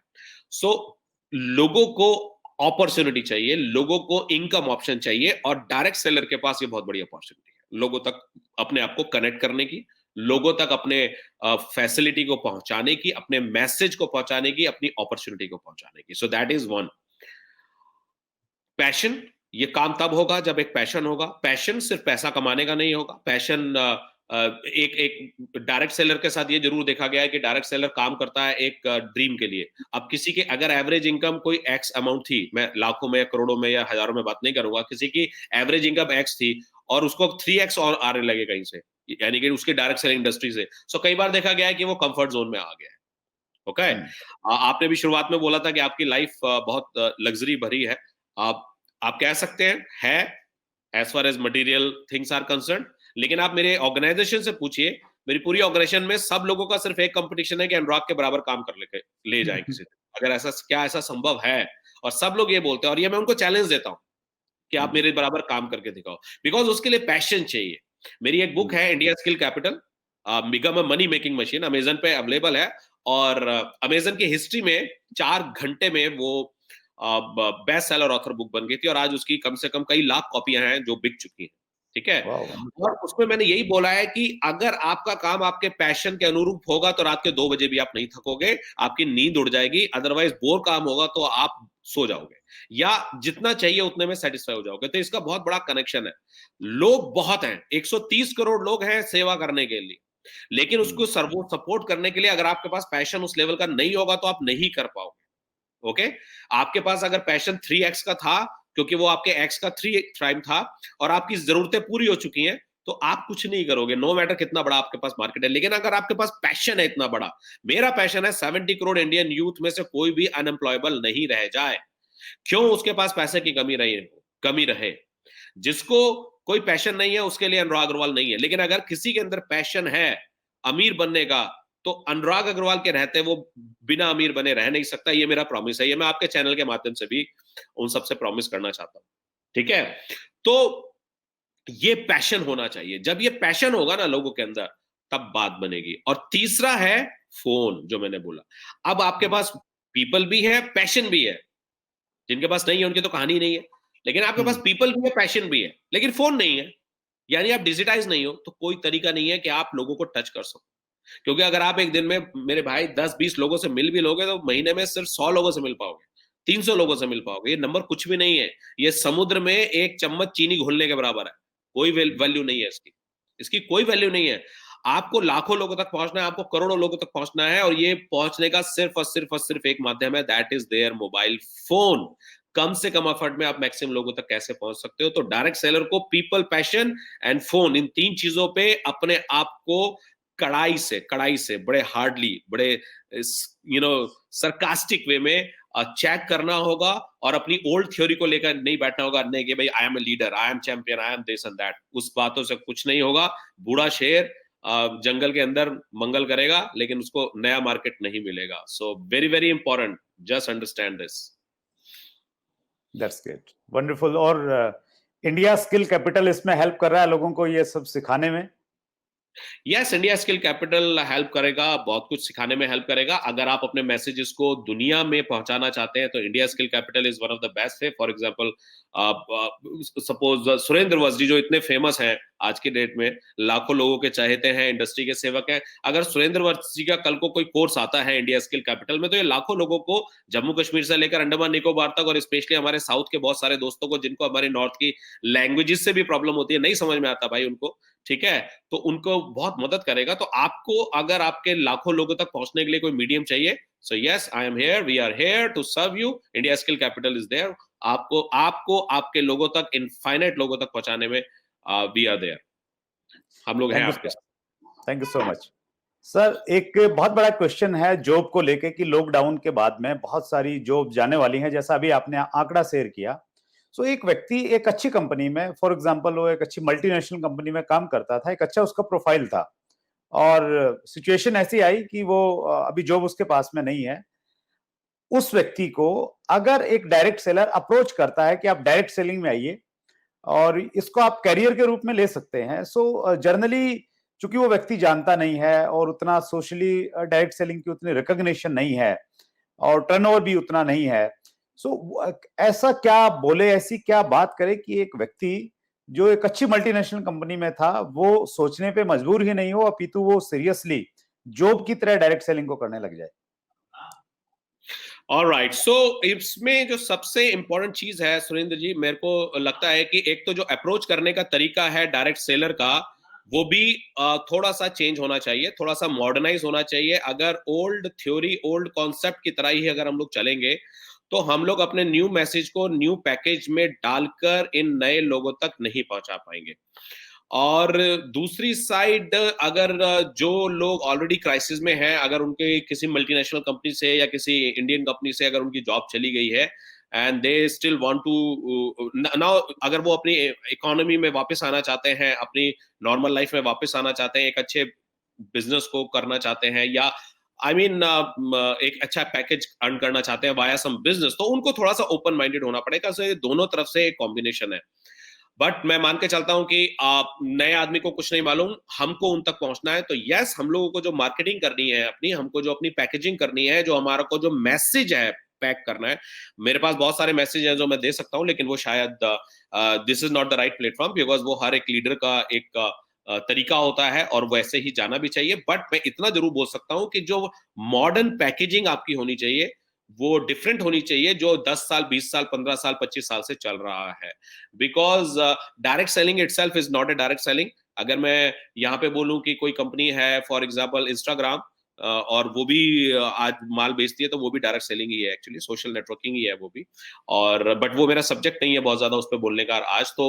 सो लोगों को अपॉर्चुनिटी चाहिए, लोगों को इनकम ऑप्शन चाहिए, और डायरेक्ट सेलर के पास ये बहुत बड़ी अपॉर्चुनिटी है लोगों तक अपने आप को कनेक्ट करने की, लोगों तक अपने फैसिलिटी को पहुंचाने की, अपने मैसेज को पहुंचाने की, अपनी अपॉर्चुनिटी को पहुंचाने की। So that is one. Passion, ये काम तब होगा जब एक पैशन होगा। पैशन सिर्फ पैसा कमाने का नहीं होगा, पैशन एक डायरेक्ट सेलर के साथ ये जरूर देखा गया है कि डायरेक्ट सेलर काम करता है एक ड्रीम के लिए। अब किसी की अगर एवरेज इनकम कोई एक्स अमाउंट थी, मैं लाखों में या करोड़ों में या हजारों में बात नहीं करूंगा, किसी की एवरेज इनकम एक्स थी और उसको 3x और आने लगे कहीं से, यानी कि उसकी डायरेक्ट सेलिंग इंडस्ट्री से, सो कई बार देखा गया है कि वो कंफर्ट जोन में आ गया है। ओके, आपने भी शुरुआत में बोला था कि आपकी लाइफ बहुत लग्जरी भरी है, आप कह सकते हैं है, as far as material things are concern, लेकिन आप मेरे ऑर्गेनाइजेशन से पूछिए, मेरी पूरी ऑर्गेनाइजेशन में सब लोगों का सिर्फ एक कंपटीशन है कि अनुराग के बराबर काम कर ले जाए किसी दिन। अगर ऐसा, क्या ऐसा संभव है? और सब लोग ये बोलते हैं, और ये मैं उनको चैलेंज देता हूं कि आप मेरे बराबर काम करके दिखाओ, बिकॉज उसके लिए पैशन चाहिए। मेरी एक बुक है, India skill capital, become a money making machine, Amazon पे अवेलेबल है, और अमेजन की हिस्ट्री में 4 घंटे में वो बेस्ट सेलर ऑथर बुक बन गई थी, और आज उसकी कम से कम कई लाख कॉपियां हैं जो बिक चुकी हैं। ठीक है, और उसमें मैंने यही बोला है कि अगर आपका काम आपके पैशन के अनुरूप होगा तो रात के 2 बजे भी आप नहीं थकोगे, आपकी नींद उड़ जाएगी। अदरवाइज बोर काम होगा तो आप सो जाओगे, या जितना चाहिए उतने में सेटिस्फाई हो जाओगे। तो इसका बहुत बड़ा कनेक्शन है। लोग बहुत हैं, 130 करोड़ लोग हैं सेवा करने के लिए, लेकिन उसको सपोर्ट करने के लिए अगर आपके पास पैशन उस लेवल का नहीं होगा तो आप नहीं कर पाओगे। ओके, आपके पास अगर पैशन 3x का था, क्योंकि वो आपके x का 3 टाइम था, और आपकी जरूरतें पूरी हो चुकी हैं, तो आप कुछ नहीं करोगे, नो मैटर कितना बड़ा आपके पास मार्केट है। लेकिन अगर आपके पास पैशन है इतना बड़ा, मेरा पैशन है 70 करोड़ इंडियन यूथ में से कोई भी अनएम्प्लॉयबल नहीं रह जाए। क्यों? उसके पास पैसे की कमी रहे। जिसको कोई पैशन नहीं है उसके लिए अनुराग अग्रवाल नहीं है, लेकिन अगर किसी के अंदर पैशन है अमीर बनने का, तो अनुराग अग्रवाल के रहते वो बिना अमीर बने रह नहीं सकता। ये मेरा प्रॉमिस है, ये मैं आपके चैनल के माध्यम से भी उन सबसे प्रॉमिस करना चाहता हूं। ठीक है, तो ये पैशन होना चाहिए। जब ये पैशन होगा ना लोगों के अंदर, तब बात बनेगी। और तीसरा है फोन, जो मैंने बोला। अब आपके पास पीपल भी है, पैशन भी है। जिनके पास नहीं है उनकी तो कहानी नहीं है, लेकिन आपके पास पीपल भी है, पैशन भी है, लेकिन फोन नहीं है, यानी आप डिजिटाइज नहीं हो, तो कोई तरीका नहीं है कि आप लोगों को टच कर सको। क्योंकि अगर आप एक दिन में मेरे भाई 10-20 लोगों से मिल भी लोगे तो महीने में सिर्फ 100 लोगों से मिल पाओगे, 300 लोगों से मिल पाओगे, ये नंबर कुछ भी नहीं है। ये समुद्र में एक चम्मच चीनी घोलने के बराबर है। कोई वैल्यू नहीं है इसकी, इसकी कोई वैल्यू नहीं है। आपको लाखों लोगों तक पहुंचना है, आपको करोड़ों लोगों तक पहुंचना है, और ये पहुंचने का सिर्फ एक माध्यम है, that is there mobile phone. कम से कम एफर्ट में आप मैक्सिमम लोगों तक कैसे पहुंच सकते हो? तो डायरेक्ट सेलर को पीपल, पैशन एंड फोन, इन 3 चीजों पे अपने आप को कड़ाई से बड़े हार्डली, बड़े सरकास्टिक वे में चेक करना होगा, और अपनी ओल्ड थ्योरी को लेकर नहीं बैठना होगा, नहीं कि भाई I am a leader, I am champion, I am this and that. उस बातों से कुछ नहीं होगा। बूढ़ा शेर जंगल के अंदर मंगल करेगा, लेकिन उसको नया मार्केट नहीं मिलेगा। So very very important, just understand this. That's great, wonderful. और इंडिया स्किल कैपिटल इसमें हेल्प कर रहा है लोगों को ये सब सिखाने में? Yes, India skill capital help करेगा, बहुत कुछ सिखाने में हेल्प करेगा। अगर आप अपने मैसेजेस को दुनिया में पहुंचाना चाहते हैं तो India skill capital is one of the best है। फॉर एग्जांपल, सपोज सुरेंद्र वस्जी जो इतने फेमस हैं आज की डेट में, लाखों लोगों के चाहते हैं, इंडस्ट्री के सेवक हैं। अगर सुरेंद्र वस्जी का कल को कोई कोर्स आता है इंडिया स्किल कैपिटल में, तो ये लाखों लोगों को जम्मू कश्मीर से लेकर अंडमान निकोबार तक, और स्पेशली हमारे साउथ के बहुत सारे दोस्तों को जिनको हमारे नॉर्थ की लैंग्वेजेस से भी प्रॉब्लम होती है, नहीं समझ में आता भाई उनको, ठीक है, तो उनको बहुत मदद करेगा। तो आपको अगर आपके लाखों लोगों तक पहुंचने के लिए कोई मीडियम चाहिए, so yes, I am here, we are here to serve you, India skill capital is there. आपको आपको आपके लोगों तक, इनफाइनाइट लोगों तक पहुंचाने में वी आर देयर, हम लोग हैं आपके साथ। Thank you so much sir. एक बहुत बड़ा क्वेश्चन है जॉब को लेके कि लॉकडाउन के बाद में बहुत सारी जॉब जाने वाली हैं, जैसा अभी आपने आंकड़ा शेयर किया। सो एक व्यक्ति एक अच्छी कंपनी में, फॉर एग्जांपल वो एक अच्छी मल्टीनेशनल कंपनी में काम करता था, एक अच्छा उसका प्रोफाइल था, और सिचुएशन ऐसी आई कि वो अभी जॉब उसके पास में नहीं है। उस व्यक्ति को अगर एक डायरेक्ट सेलर अप्रोच करता है कि आप डायरेक्ट सेलिंग में आइए और इसको आप कैरियर के रूप में ले सकते हैं, सो जनरली चूंकि वो व्यक्ति जानता नहीं है और उतना सोशली डायरेक्ट सेलिंग की उतनी रिकॉग्निशन नहीं है और टर्नओवर भी उतना नहीं है, सो ऐसा क्या बोले, ऐसी क्या बात करे कि एक व्यक्ति जो एक अच्छी मल्टीनेशनल कंपनी में था वो सोचने पे मजबूर ही नहीं हो, अपितु वो सीरियसली जॉब की तरह डायरेक्ट सेलिंग को करने लग जाए? ऑलराइट, सो इसमें जो सबसे इंपॉर्टेंट चीज है सुरेंद्र जी, मेरे को लगता है कि एक तो जो अप्रोच करने का तरीका है डायरेक्ट सेलर का, वो भी थोड़ा सा चेंज होना चाहिए, थोड़ा सा मॉडर्नाइज होना चाहिए। अगर ओल्ड थ्योरी, ओल्ड कॉन्सेप्ट की तरह ही अगर हम लोग चलेंगे, तो हम लोग अपने न्यू मैसेज को न्यू पैकेज में डालकर इन नए लोगों तक नहीं पहुंचा पाएंगे। और दूसरी साइड, अगर जो लोग ऑलरेडी क्राइसिस में हैं, अगर उनके किसी मल्टीनेशनल कंपनी से या किसी इंडियन कंपनी से अगर उनकी जॉब चली गई है and they still want to now, अगर वो अपनी इकोनॉमी में वापस आना चाहते हैं, अपनी नॉर्मल लाइफ में वापस आना चाहते हैं, एक अच्छे बिजनेस को करना चाहते हैं, या आई मीन एक अच्छा पैकेज अर्न करना चाहते हैं वाया सम बिजनेस, तो उनको थोड़ा सा ओपन माइंडेड होना पड़ेगा। सो ये दोनों तरफ से एक कॉम्बिनेशन है। बट मैं मान के चलता हूं कि आप नए आदमी को कुछ नहीं मालूम, हमको उन तक पहुंचना है। तो यस, हम लोगों को जो मार्केटिंग करनी है अपनी, हमको जो अपनी पैकेजिंग करनी है, जो हमारा को जो मैसेज है पैक करना है, मेरे पास बहुत सारे मैसेज हैं जो मैं दे सकता हूं, लेकिन वो शायद this is not the right platform, because वो हर एक लीडर का एक तरीका होता है और वैसे ही जाना भी चाहिए। बट मैं इतना जरूर बोल सकता हूं कि जो मॉडर्न पैकेजिंग आपकी होनी चाहिए वो डिफरेंट होनी चाहिए, जो 10 साल, 20 साल, 15 साल, 25 साल से चल रहा है। Because direct selling itself is not a direct selling. अगर मैं यहाँ पे बोलूं कि कोई कंपनी है, फॉर एग्जांपल इंस्टाग्राम, और वो भी आज माल बेचती है, तो वो भी डायरेक्ट सेलिंग ही है, एक्चुअली सोशल नेटवर्किंग ही है वो भी। और बट वो मेरा सब्जेक्ट नहीं है बहुत ज्यादा उस पर बोलने का आज। तो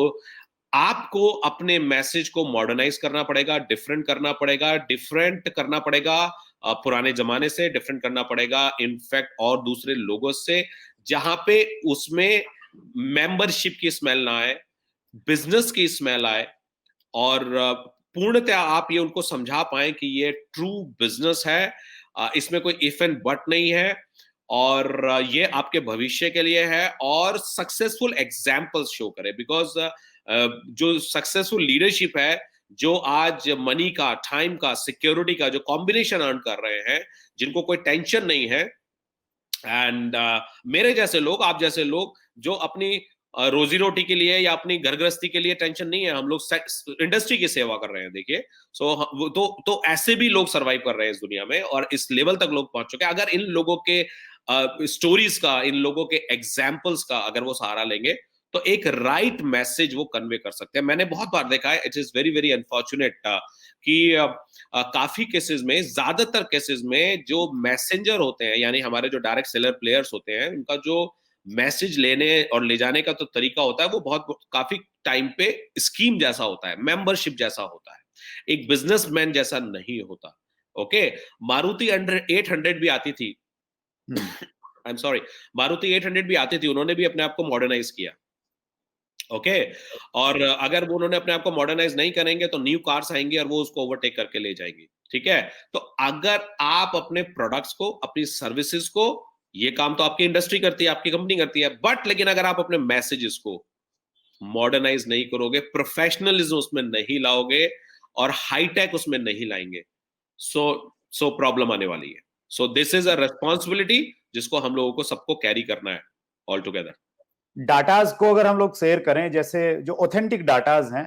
आपको अपने मैसेज को मॉडर्नाइज करना पड़ेगा, डिफरेंट करना पड़ेगा, डिफरेंट करना पड़ेगा पुराने जमाने से, डिफरेंट करना पड़ेगा इनफैक्ट और दूसरे लोगों से, जहां पे उसमें मेंबरशिप की स्मेल ना आए, बिजनेस की स्मेल आए, और पूर्णतः आप ये उनको समझा पाए कि ये ट्रू बिजनेस है, इसमें कोई इफ एंड बट नहीं है, और ये आपके भविष्य के लिए है, और सक्सेसफुल एग्जाम्पल्स शो करे। बिकॉज जो सक्सेसफुल लीडरशिप है, जो आज मनी का, टाइम का, सिक्योरिटी का जो कॉम्बिनेशन अर्न कर रहे हैं, जिनको कोई टेंशन नहीं है, एंड मेरे जैसे लोग, आप जैसे लोग जो अपनी रोजी रोटी के लिए या अपनी घर गृहस्थी के लिए टेंशन नहीं है, हम लोग इंडस्ट्री की सेवा कर रहे हैं, देखिए। तो ऐसे भी लोग सरवाइव कर रहे हैं इस दुनिया में, और इस लेवल तक लोग पहुंच चुके हैं। अगर इन लोगों के स्टोरीज का, इन लोगों के एग्जाम्पल्स का अगर वो सहारा लेंगे तो एक राइट मैसेज वो कन्वे कर सकते हैं। मैंने बहुत बार देखा है, it is very very unfortunate कि काफी केसेस में, ज्यादातर केसेस में जो मैसेंजर होते हैं, यानी हमारे जो डायरेक्ट सेलर प्लेयर्स होते हैं, उनका जो मैसेज लेने और ले जाने का तो तरीका होता है वो बहुत काफी टाइम पे स्कीम जैसा होता है, मेंबरशिप जैसा होता है, एक बिजनेसमैन जैसा नहीं होता। ओके, मारुति 800 भी आती थी, आई एम सॉरी, मारुति 800 भी आती थी, उन्होंने भी अपने आप को मॉडर्नाइज किया। ओके, और अगर वो उन्होंने अपने आप को मॉडर्नाइज नहीं करेंगे तो न्यू कार्स आएंगी और वो उसको ओवरटेक करके ले जाएंगी। ठीक है, तो अगर आप अपने प्रोडक्ट्स को, अपनी सर्विसेज को, ये काम तो आपकी इंडस्ट्री करती है, आपकी कंपनी करती है, बट लेकिन अगर आप अपने मैसेजेस को मॉडर्नाइज नहीं करोगे, प्रोफेशनलिज्म उसमें नहीं लाओगे और हाईटेक उसमें नहीं लाएंगे, सो प्रॉब्लम आने वाली है। So this is a responsibility जिसको हम लोगों को सबको कैरी करना है ऑल टुगेदर। डाटाज को अगर हम लोग शेयर करें, जैसे जो ऑथेंटिक डाटाज हैं,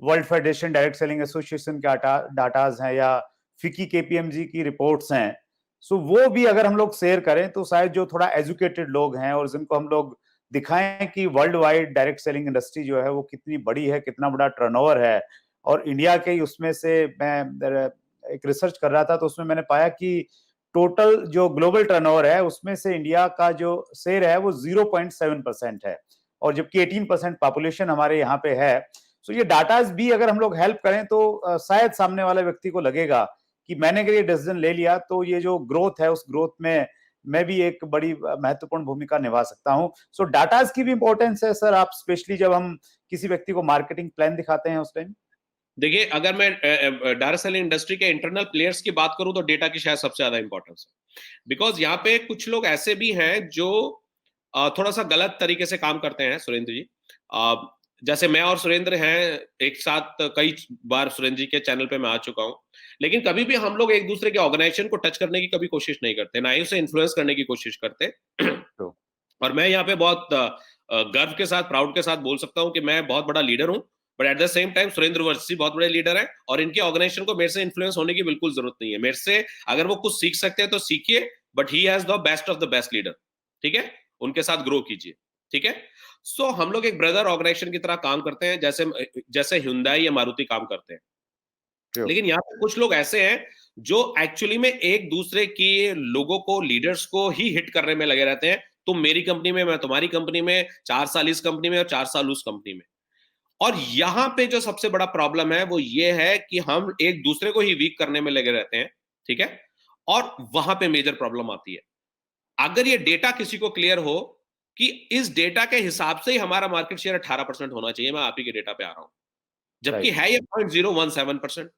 world federation direct selling association के डाटाज हैं या फिकी केपीएमजी की रिपोर्ट्स हैं, सो वो भी अगर हम लोग शेयर करें तो शायद जो थोड़ा एजुकेटेड लोग हैं और जिनको हम लोग दिखाएं कि world wide direct selling industry जो है वो कितनी बड़ी है, कितना बड़ा टर्नओवर है। और इंडिया के ही उसमें से मैं एक रिसर्च कर रहा था तो उसमें मैंने पाया कि टोटल जो ग्लोबल टर्नओवर है उसमें से इंडिया का जो शेयर है वो 0.7% है, और जबकि 18% पॉपुलेशन हमारे यहाँ पे है। सो ये डाटाज भी अगर हम लोग हेल्प करें तो शायद सामने वाले व्यक्ति को लगेगा कि मैंने अगर ये डिसीजन ले लिया तो ये जो ग्रोथ है उस ग्रोथ में मैं भी एक बड़ी महत्वपूर्ण भूमिका निभा सकता हूँ। सो डाटाज की भी इंपॉर्टेंस है सर, आप स्पेशली जब हम किसी व्यक्ति को मार्केटिंग प्लान दिखाते हैं उस टाइम। देखिए, अगर मैं डायरेक्ट सेलिंग इंडस्ट्री के इंटरनल प्लेयर्स की बात करूं तो डेटा की शायद सबसे ज्यादा इंपॉर्टेंस है, बिकॉज यहाँ पे कुछ लोग ऐसे भी हैं जो थोड़ा सा गलत तरीके से काम करते हैं सुरेंद्र जी। जैसे मैं और सुरेंद्र हैं एक साथ, कई बार सुरेंद्र जी के चैनल पे मैं आ चुका हूं, लेकिन कभी भी हम लोग एक दूसरे के ऑर्गेनाइजेशन को टच करने की कभी कोशिश नहीं करते, ना ही उसे इन्फ्लुएंस करने की कोशिश करते। और मैं यहाँ पे बहुत गर्व के साथ, प्राउड के साथ बोल सकता हूँ कि मैं बहुत बड़ा लीडर हूँ, but at the same time Surendra वर्सी बहुत बड़े लीडर हैं और इनके ऑर्गेनाइजेशन को मेरे से इन्फ्लुएंस होने की बिल्कुल जरूरत नहीं है। मेरे से अगर वो कुछ सीख सकते हैं तो सीखिए, but he has the best of the best leader. ठीक है, उनके साथ ग्रो कीजिए। ठीक है, सो हम लोग एक ब्रदर ऑर्गेनाइजेशन की तरह काम करते हैं, जैसे जैसे हुंडई या मारुति काम करते हैं। लेकिन यहाँ पे कुछ लोग ऐसे हैं जो एक्चुअली में एक दूसरे की लोगों को, लीडर्स को ही हिट करने में लगे रहते हैं। तुम मेरी कंपनी में, मैं तुम्हारी कंपनी में, 4 साल इस कंपनी में और 4 साल उस कंपनी में। और यहां पे जो सबसे बड़ा प्रॉब्लम है वो ये है कि हम एक दूसरे को ही वीक करने में लगे रहते हैं। ठीक है, और वहां पे मेजर प्रॉब्लम आती है। अगर ये डेटा किसी को क्लियर हो कि इस डेटा के हिसाब से ही हमारा मार्केट शेयर 18% होना चाहिए, मैं आप ही के डेटा पे आ रहा हूं, जबकि है ये 0.017%,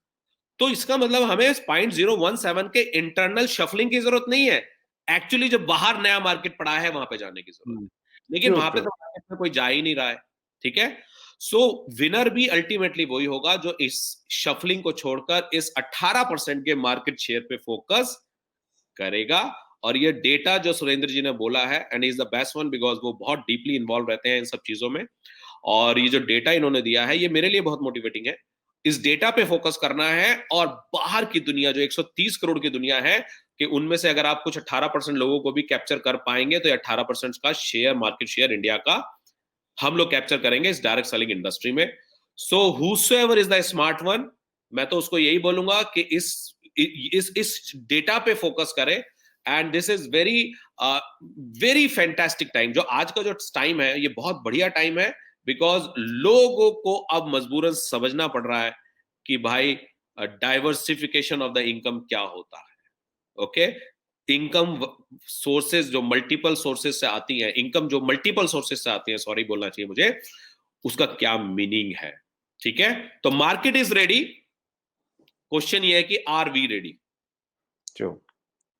तो इसका मतलब हमें 0.017 के इंटरनल शफलिंग की जरूरत नहीं है। एक्चुअली जब बाहर नया मार्केट पड़ा है वहां पे जाने की जरूरत है, लेकिन वहां पे तो मार्केट में कोई जा ही नहीं रहा है। ठीक है, सो विनर भी अल्टीमेटली वही होगा जो इस शफलिंग को छोड़कर इस 18% के मार्केट शेयर पे फोकस करेगा। और ये डेटा जो सुरेंद्र जी ने बोला है, and is the best one, because वो बहुत डीपली इन्वॉल्व रहते हैं इन सब चीजों में, और ये जो डेटा इन्होंने दिया है ये मेरे लिए बहुत मोटिवेटिंग है। इस डेटा पे फोकस करना है, और बाहर की दुनिया जो 130 करोड़ की दुनिया है, कि उनमें से अगर आप कुछ 18% लोगों को भी कैप्चर कर पाएंगे तो 18% का शेयर, मार्केट शेयर इंडिया का हम लोग कैप्चर करेंगे इस डायरेक्ट सेलिंग इंडस्ट्री में। So whosoever is the smart one, मैं तो उसको यही बोलूंगा कि इस डेटा पे फोकस करें। And this is very very fantastic time, जो आज का जो टाइम है ये बहुत बढ़िया टाइम है, बिकॉज लोगों को अब मजबूरन समझना पड़ रहा है कि भाई डाइवर्सिफिकेशन ऑफ द इनकम क्या होता है। ओके, इनकम सोर्सेज जो मल्टीपल सोर्सेज से आती है, इनकम जो मल्टीपल सोर्सेज से आती है, सॉरी बोलना चाहिए मुझे, उसका क्या मीनिंग है। ठीक है, तो मार्केट इज रेडी, क्वेश्चन ये है कि are we ready.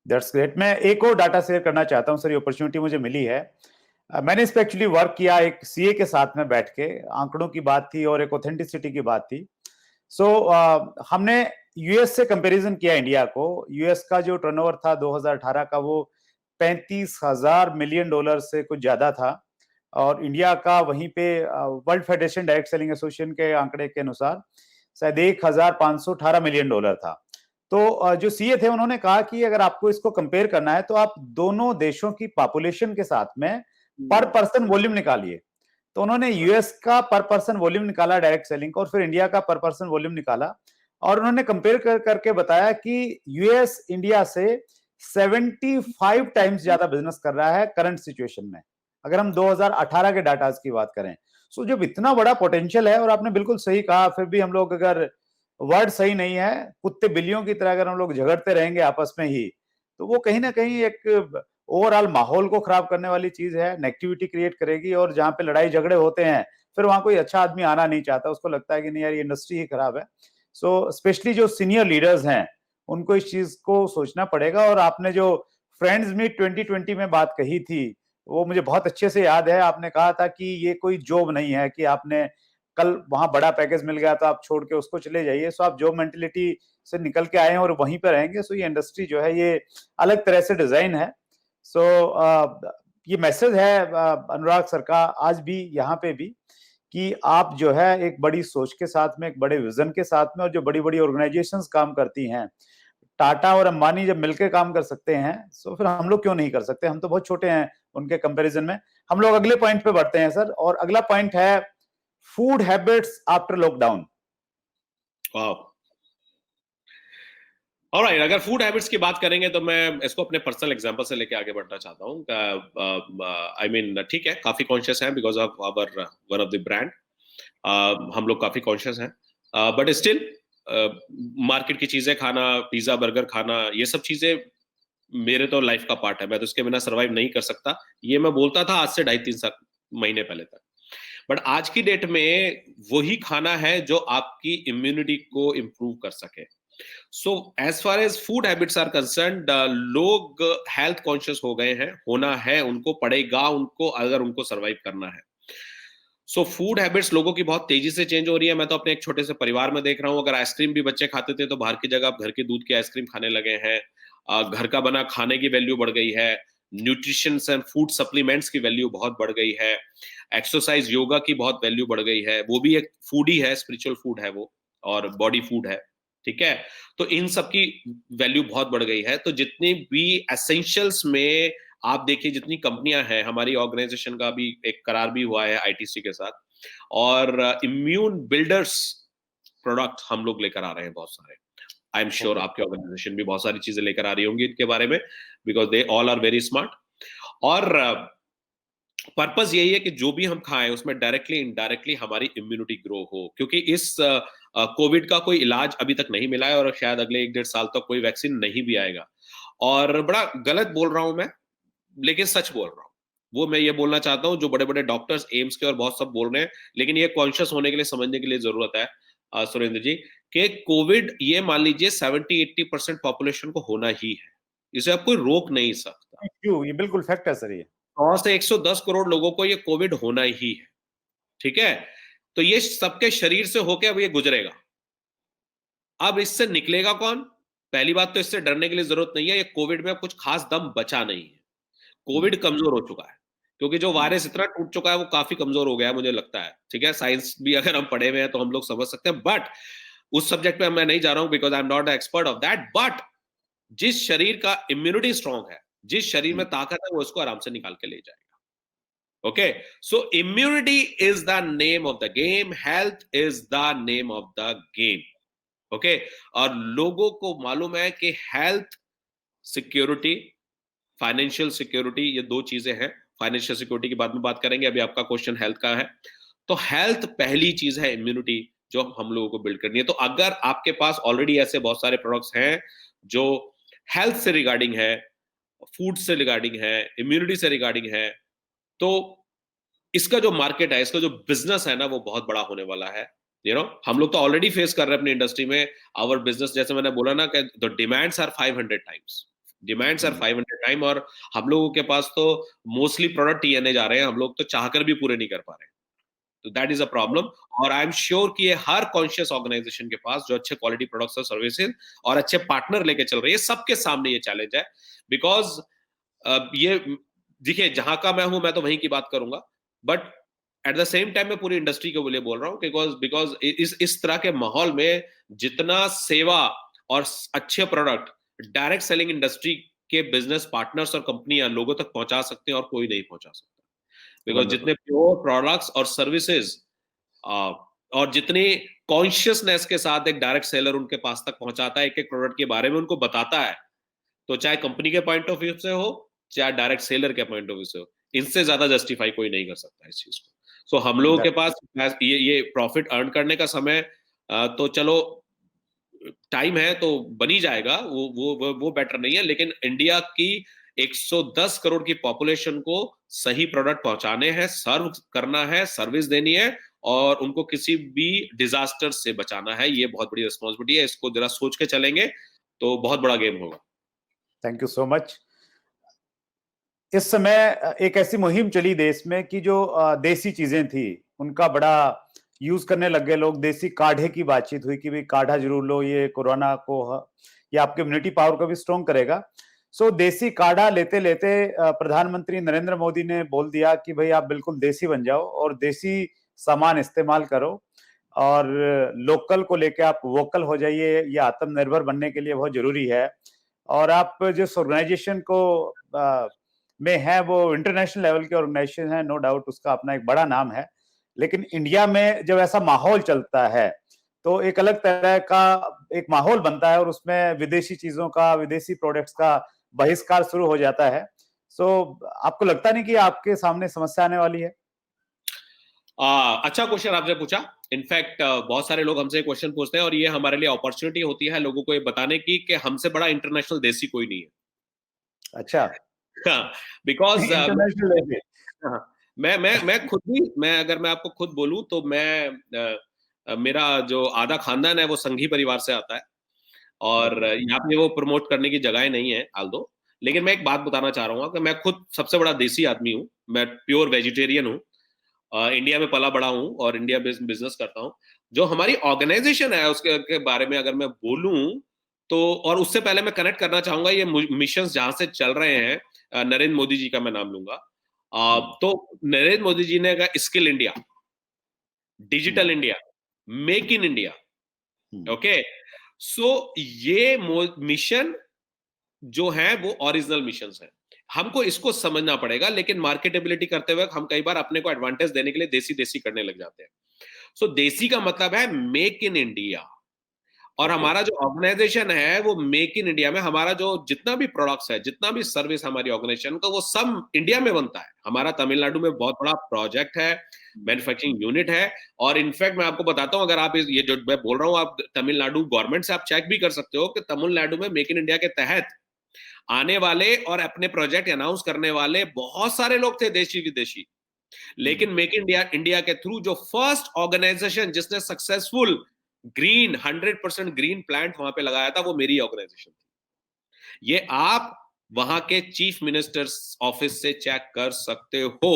That's great. मैं एक और डाटा शेयर करना चाहता हूं सर, ये अपॉर्चुनिटी मुझे मिली है। मैंने इस पे एक्चुअली वर्क किया एक सीए के साथ में बैठ के, आंकड़ों की बात थी और एक ऑथेंटिसिटी की बात थी। सो हमने यूएस से कंपैरिजन किया इंडिया को। यूएस का जो टर्नओवर था 2018 का वो 35,000 मिलियन डॉलर से कुछ ज्यादा था, और इंडिया का वहीं पे world federation direct selling association के आंकड़े के अनुसार शायद 1,518 मिलियन डॉलर था। तो जो सीए थे उन्होंने कहा कि अगर आपको इसको कंपेयर करना है तो आप दोनों देशों की पॉपुलेशन के साथ में पर पर्सन वॉल्यूम निकालिए। तो उन्होंने यूएस का पर पर्सन वॉल्यूम निकाला डायरेक्ट सेलिंग का, और फिर इंडिया का पर पर्सन वॉल्यूम निकाला, और उन्होंने कंपेयर करके बताया कि यूएस इंडिया से 75 टाइम्स ज्यादा बिजनेस कर रहा है करंट सिचुएशन में, अगर हम 2018 के डाटा की बात करें। सो जब इतना बड़ा पोटेंशियल है, और आपने बिल्कुल सही कहा, फिर भी हम लोग, अगर वर्ड सही नहीं है, कुत्ते बिल्लियों की तरह अगर हम लोग झगड़ते रहेंगे आपस में ही, तो वो कहीं ना कहीं एक ओवरऑल माहौल को खराब करने वाली चीज है, नेगेटिविटी क्रिएट करेगी। और जहां पे लड़ाई झगड़े होते हैं, फिर वहां कोई अच्छा आदमी आना नहीं चाहता, उसको लगता है कि नहीं यार, ये इंडस्ट्री ही खराब है। सो स्पेशली जो सीनियर लीडर्स हैं, उनको इस चीज को सोचना पड़ेगा। और आपने जो फ्रेंड्स मीट 2020 में बात कही थी, वो मुझे बहुत अच्छे से याद है। आपने कहा था कि ये कोई जॉब नहीं है कि आपने कल वहां बड़ा पैकेज मिल गया तो आप छोड़ के उसको चले जाइए। सो आप जॉब मेंटेलिटी से निकल के आए हैं और वहीं पे रहेंगे। सो ये इंडस्ट्री जो है, ये अलग तरह से डिजाइन है। सो ये मैसेज है अनुराग सर का आज भी यहाँ पे भी, कि आप जो है एक बड़ी सोच के साथ में, एक बड़े विजन के साथ में, और जो बड़ी बड़ी ऑर्गेनाइजेशंस काम करती हैं, टाटा और अंबानी जब मिलकर काम कर सकते हैं, तो फिर हम लोग क्यों नहीं कर सकते? हम तो बहुत छोटे हैं उनके कंपैरिजन में। हम लोग अगले पॉइंट पे बढ़ते हैं सर, और अगला पॉइंट है food habits after lockdown. Alright, अगर फूड हैबिट्स की बात करेंगे तो मैं इसको अपने पर्सनल एग्जांपल से लेके आगे बढ़ना चाहता हूँ। आई मीन ठीक है, काफी कॉन्शियस है because of hour one of the brand. हम लोग काफी कॉन्शियस हैं, बट स्टिल मार्केट की चीजें खाना, पिज्जा बर्गर खाना, ये सब चीजें मेरे तो लाइफ का पार्ट है। मैं तो इसके बिना सर्वाइव नहीं कर सकता। ये मैं बोलता था आज से 2.5-3 महीने पहले तक, बट आज की डेट में वही खाना है जो आपकी इम्यूनिटी को इंप्रूव कर सके। So as far as food habits are concerned, लोग हेल्थ कॉन्शियस हो गए हैं, होना है, उनको पड़ेगा, उनको, अगर उनको सर्वाइव करना है। सो फूड हैबिट्स लोगों की बहुत तेजी से चेंज हो रही है। मैं तो अपने एक छोटे से परिवार में देख रहा हूं, अगर आइसक्रीम भी बच्चे खाते थे तो बाहर की जगह अब घर के दूध की आइसक्रीम खाने लगे हैं। घर का बना खाने की वैल्यू बढ़ गई है, न्यूट्रिशन एंड फूड सप्लीमेंट्स की वैल्यू बहुत बढ़ गई है, एक्सरसाइज योगा की बहुत वैल्यू बढ़ गई है। वो भी एक फूड ही है, स्पिरिचुअल फूड है वो, और बॉडी फूड है, ठीक है। तो इन सब की वैल्यू बहुत बढ़ गई है। तो जितनी भी एसेंशियल्स में आप देखिए, जितनी कंपनियां हैं, हमारी ऑर्गेनाइजेशन का भी एक करार भी हुआ है आईटीसी के साथ, और इम्यून बिल्डर्स प्रोडक्ट हम लोग लेकर आ रहे हैं बहुत सारे। आई एम श्योर आपकी ऑर्गेनाइजेशन भी बहुत सारी चीजें लेकर आ रही होंगी इनके बारे में, because they all are very smart. और पर्पस यही है कि जो भी हम खाएं उसमें डायरेक्टली इनडायरेक्टली हमारी इम्यूनिटी ग्रो हो, क्योंकि इस कोविड का कोई इलाज अभी तक नहीं मिला है, और शायद अगले 1-1.5 साल तक कोई वैक्सीन नहीं भी आएगा। और बड़ा गलत बोल रहा हूं मैं, लेकिन सच बोल रहा हूं। वो मैं ये बोलना चाहता हूं, जो बड़े बड़े डॉक्टर्स एम्स के और बहुत सब बोल रहे हैं, लेकिन ये कॉन्शियस होने के लिए, समझने के लिए जरूरत है सुरेंद्र जी, कि कोविड, ये मान लीजिए 70-80% पॉपुलेशन को होना ही है, इसे आप कोई रोक नहीं सकता। क्यों? ये बिल्कुल फैक्ट है सर। ये 100 से 110 करोड़ लोगों को ये कोविड होना ही है, ठीक है। तो ये सबके शरीर से होके अब ये गुजरेगा। अब इससे निकलेगा कौन? पहली बात तो इससे डरने की जरूरत नहीं है, ये कोविड में कुछ खास दम बचा नहीं है। कोविड कमजोर हो चुका है, क्योंकि जो वायरस इतना टूट चुका है वो काफी कमजोर हो गया है, मुझे लगता है, ठीक है। साइंस भी अगर हम पढ़े हुए हैं तो हम लोग समझ सकते हैं, बट उस सब्जेक्ट पे मैं नहीं जा रहा हूं, because I am not expert of that. But जिस शरीर का इम्यूनिटी स्ट्रांग है, जिस शरीर में ताकत है, वो इसको आराम से निकाल के ले जाएगा। Okay, so immunity is the name of the game, health is the name of the game. Okay, और लोगों को मालूम है कि हेल्थ सिक्योरिटी, फाइनेंशियल सिक्योरिटी, ये दो चीजें हैं। फाइनेंशियल सिक्योरिटी की बाद में बात करेंगे, अभी आपका क्वेश्चन हेल्थ का है। तो हेल्थ पहली चीज है, इम्यूनिटी जो हम लोगों को बिल्ड करनी है। तो अगर आपके पास ऑलरेडी ऐसे बहुत सारे प्रोडक्ट्स हैं जो हेल्थ से रिगार्डिंग है, फूड से रिगार्डिंग है, इम्यूनिटी से रिगार्डिंग है, तो इसका जो मार्केट है, इसका जो बिजनेस है ना, वो बहुत बड़ा होने वाला है। हम लोग तो ऑलरेडी फेस कर रहे हैं अपनी इंडस्ट्री में, आवर बिजनेस, जैसे मैंने बोला ना कि the demands are 500 times, demands are 500 time, और हम लोगों के पास तो मोस्टली प्रोडक्ट टीएनए जा रहे हैं, हम लोग तो चाहकर भी पूरे नहीं कर पा रहे हैं। तो दैट इज अ प्रॉब्लम। और आई एम श्योर कि ये हर कॉन्शियस ऑर्गेनाइजेशन के पास, जो अच्छे क्वालिटी प्रोडक्ट्स और सर्विसेज और अच्छे पार्टनर लेके चल रही है, सबके सामने ये चैलेंज है। बिकॉज ये देखिए, जहां का मैं हूं, मैं तो वहीं की बात करूंगा, but at the same time मैं पूरी इंडस्ट्री के लिए बोल रहा हूं, बिकॉज इस तरह के माहौल में जितना सेवा और अच्छे प्रोडक्ट डायरेक्ट सेलिंग इंडस्ट्री के बिजनेस पार्टनर्स और कंपनियां लोगों तक पहुंचा सकते हैं और कोई नहीं पहुंचा सकता। Because wonderful. जितने प्योर प्रोडक्ट्स और सर्विसेज और जितनी कॉन्शियसनेस के साथ एक डायरेक्ट सेलर उनके पास तक पहुंचाता है, एक एक प्रोडक्ट के बारे में उनको बताता है, तो चाहे कंपनी के पॉइंट ऑफ व्यू से हो चाहे डायरेक्ट सेलर के पॉइंट ऑफ व्यू से हो, इनसे ज्यादा जस्टिफाई कोई नहीं कर सकता इस चीज को। सो हम लोगों के पास ये प्रॉफिट अर्न करने का समय तो चलो टाइम है तो बनी जाएगा, वो बेटर नहीं है, लेकिन इंडिया की 110 करोड़ की पॉपुलेशन को सही प्रोडक्ट पहुंचाने हैं, सर्व करना है, सर्विस देनी है और उनको किसी भी डिजास्टर से बचाना है। ये बहुत बड़ी रिस्पॉन्सिबिलिटी है, इसको जरा सोच के चलेंगे तो बहुत बड़ा गेम होगा। Thank you so much. इस समय एक ऐसी मुहिम चली देश में कि जो देसी चीजें थी उनका बड़ा यूज करने लग गए लोग। देसी काढ़े की बातचीत हुई कि भाई काढ़ा जरूर लो, ये कोरोना को ये आपके इम्यूनिटी पावर को भी स्ट्रॉन्ग करेगा। सो देसी काढ़ा लेते लेते प्रधानमंत्री नरेंद्र मोदी ने बोल दिया कि भाई आप बिल्कुल देसी बन जाओ और देसी सामान इस्तेमाल करो और लोकल को लेके आप वोकल हो जाइए। ये आत्मनिर्भर बनने के लिए बहुत जरूरी है। और आप जिस ऑर्गेनाइजेशन को में है वो इंटरनेशनल लेवल की ऑर्गेनाइजेशन है, नो डाउट उसका अपना एक बड़ा नाम है। लेकिन इंडिया में जब ऐसा माहौल चलता है तो एक अलग तरह का एक माहौल बनता है और उसमें विदेशी चीजों का, विदेशी प्रोडक्ट्स का बहिष्कार शुरू हो जाता है। सो आपको लगता नहीं कि आपके सामने समस्या आने वाली है? अच्छा क्वेश्चन आपने पूछा। इनफैक्ट बहुत सारे लोग हमसे क्वेश्चन पूछते हैं और ये हमारे लिए अपॉर्चुनिटी होती है लोगों को ये बताने की कि हमसे बड़ा इंटरनेशनल देसी कोई नहीं है। अच्छा। बिकॉज इंटरनेशनल मैं खुद भी, अगर मैं आपको खुद बोलूं तो मेरा जो आधा खानदान है वो संघी परिवार से आता है और यहाँ पे वो प्रमोट करने की जगह नहीं है आल्दो। लेकिन मैं एक बात बताना चाह रहा हूँ कि मैं खुद सबसे बड़ा देसी आदमी हूँ, मैं प्योर वेजिटेरियन हूँ, इंडिया में पला बड़ा हूँ और इंडिया बेस्ड बिजनेस करता हूँ। जो हमारी ऑर्गेनाइजेशन है उसके के बारे में अगर मैं बोलूं तो, और उससे पहले मैं कनेक्ट करना चाहूंगा ये मिशन जहां से चल रहे हैं, नरेंद्र मोदी जी का मैं नाम लूंगा। तो नरेंद्र मोदी जी ने कहा skill India, digital India, make in India. Okay, so ये मिशन जो है वो ओरिजिनल मिशंस है, हमको इसको समझना पड़ेगा। लेकिन मार्केटेबिलिटी करते हुए हम कई बार अपने को एडवांटेज देने के लिए देसी देसी करने लग जाते हैं। सो देसी का मतलब है मेक इन इंडिया, और हमारा जो ऑर्गेनाइजेशन है वो मेक इन इंडिया में हमारा जो जितना भी प्रोडक्ट्स है, जितना भी सर्विस हमारी ऑर्गेनाइजेशन का, वो सब इंडिया में बनता है। हमारा तमिलनाडु में बहुत बड़ा प्रोजेक्ट है, मैन्युफैक्चरिंग यूनिट है। और इनफैक्ट मैं आपको बताता हूं, अगर आप ये जो मैं बोल रहा हूं, आप तमिलनाडु गवर्नमेंट से आप चेक भी कर सकते हो कि तमिलनाडु में मेक इन इंडिया के तहत आने वाले और अपने प्रोजेक्ट अनाउंस करने वाले बहुत सारे लोग थे, देशी विदेशी। लेकिन मेक इंडिया इंडिया के थ्रू जो फर्स्ट ऑर्गेनाइजेशन जिसने सक्सेसफुल ग्रीन 100% ग्रीन प्लांट वहां पे लगाया था, वो मेरी ऑर्गेनाइजेशन थी। ये आप वहां के चीफ मिनिस्टर्स ऑफिस से चेक कर सकते हो।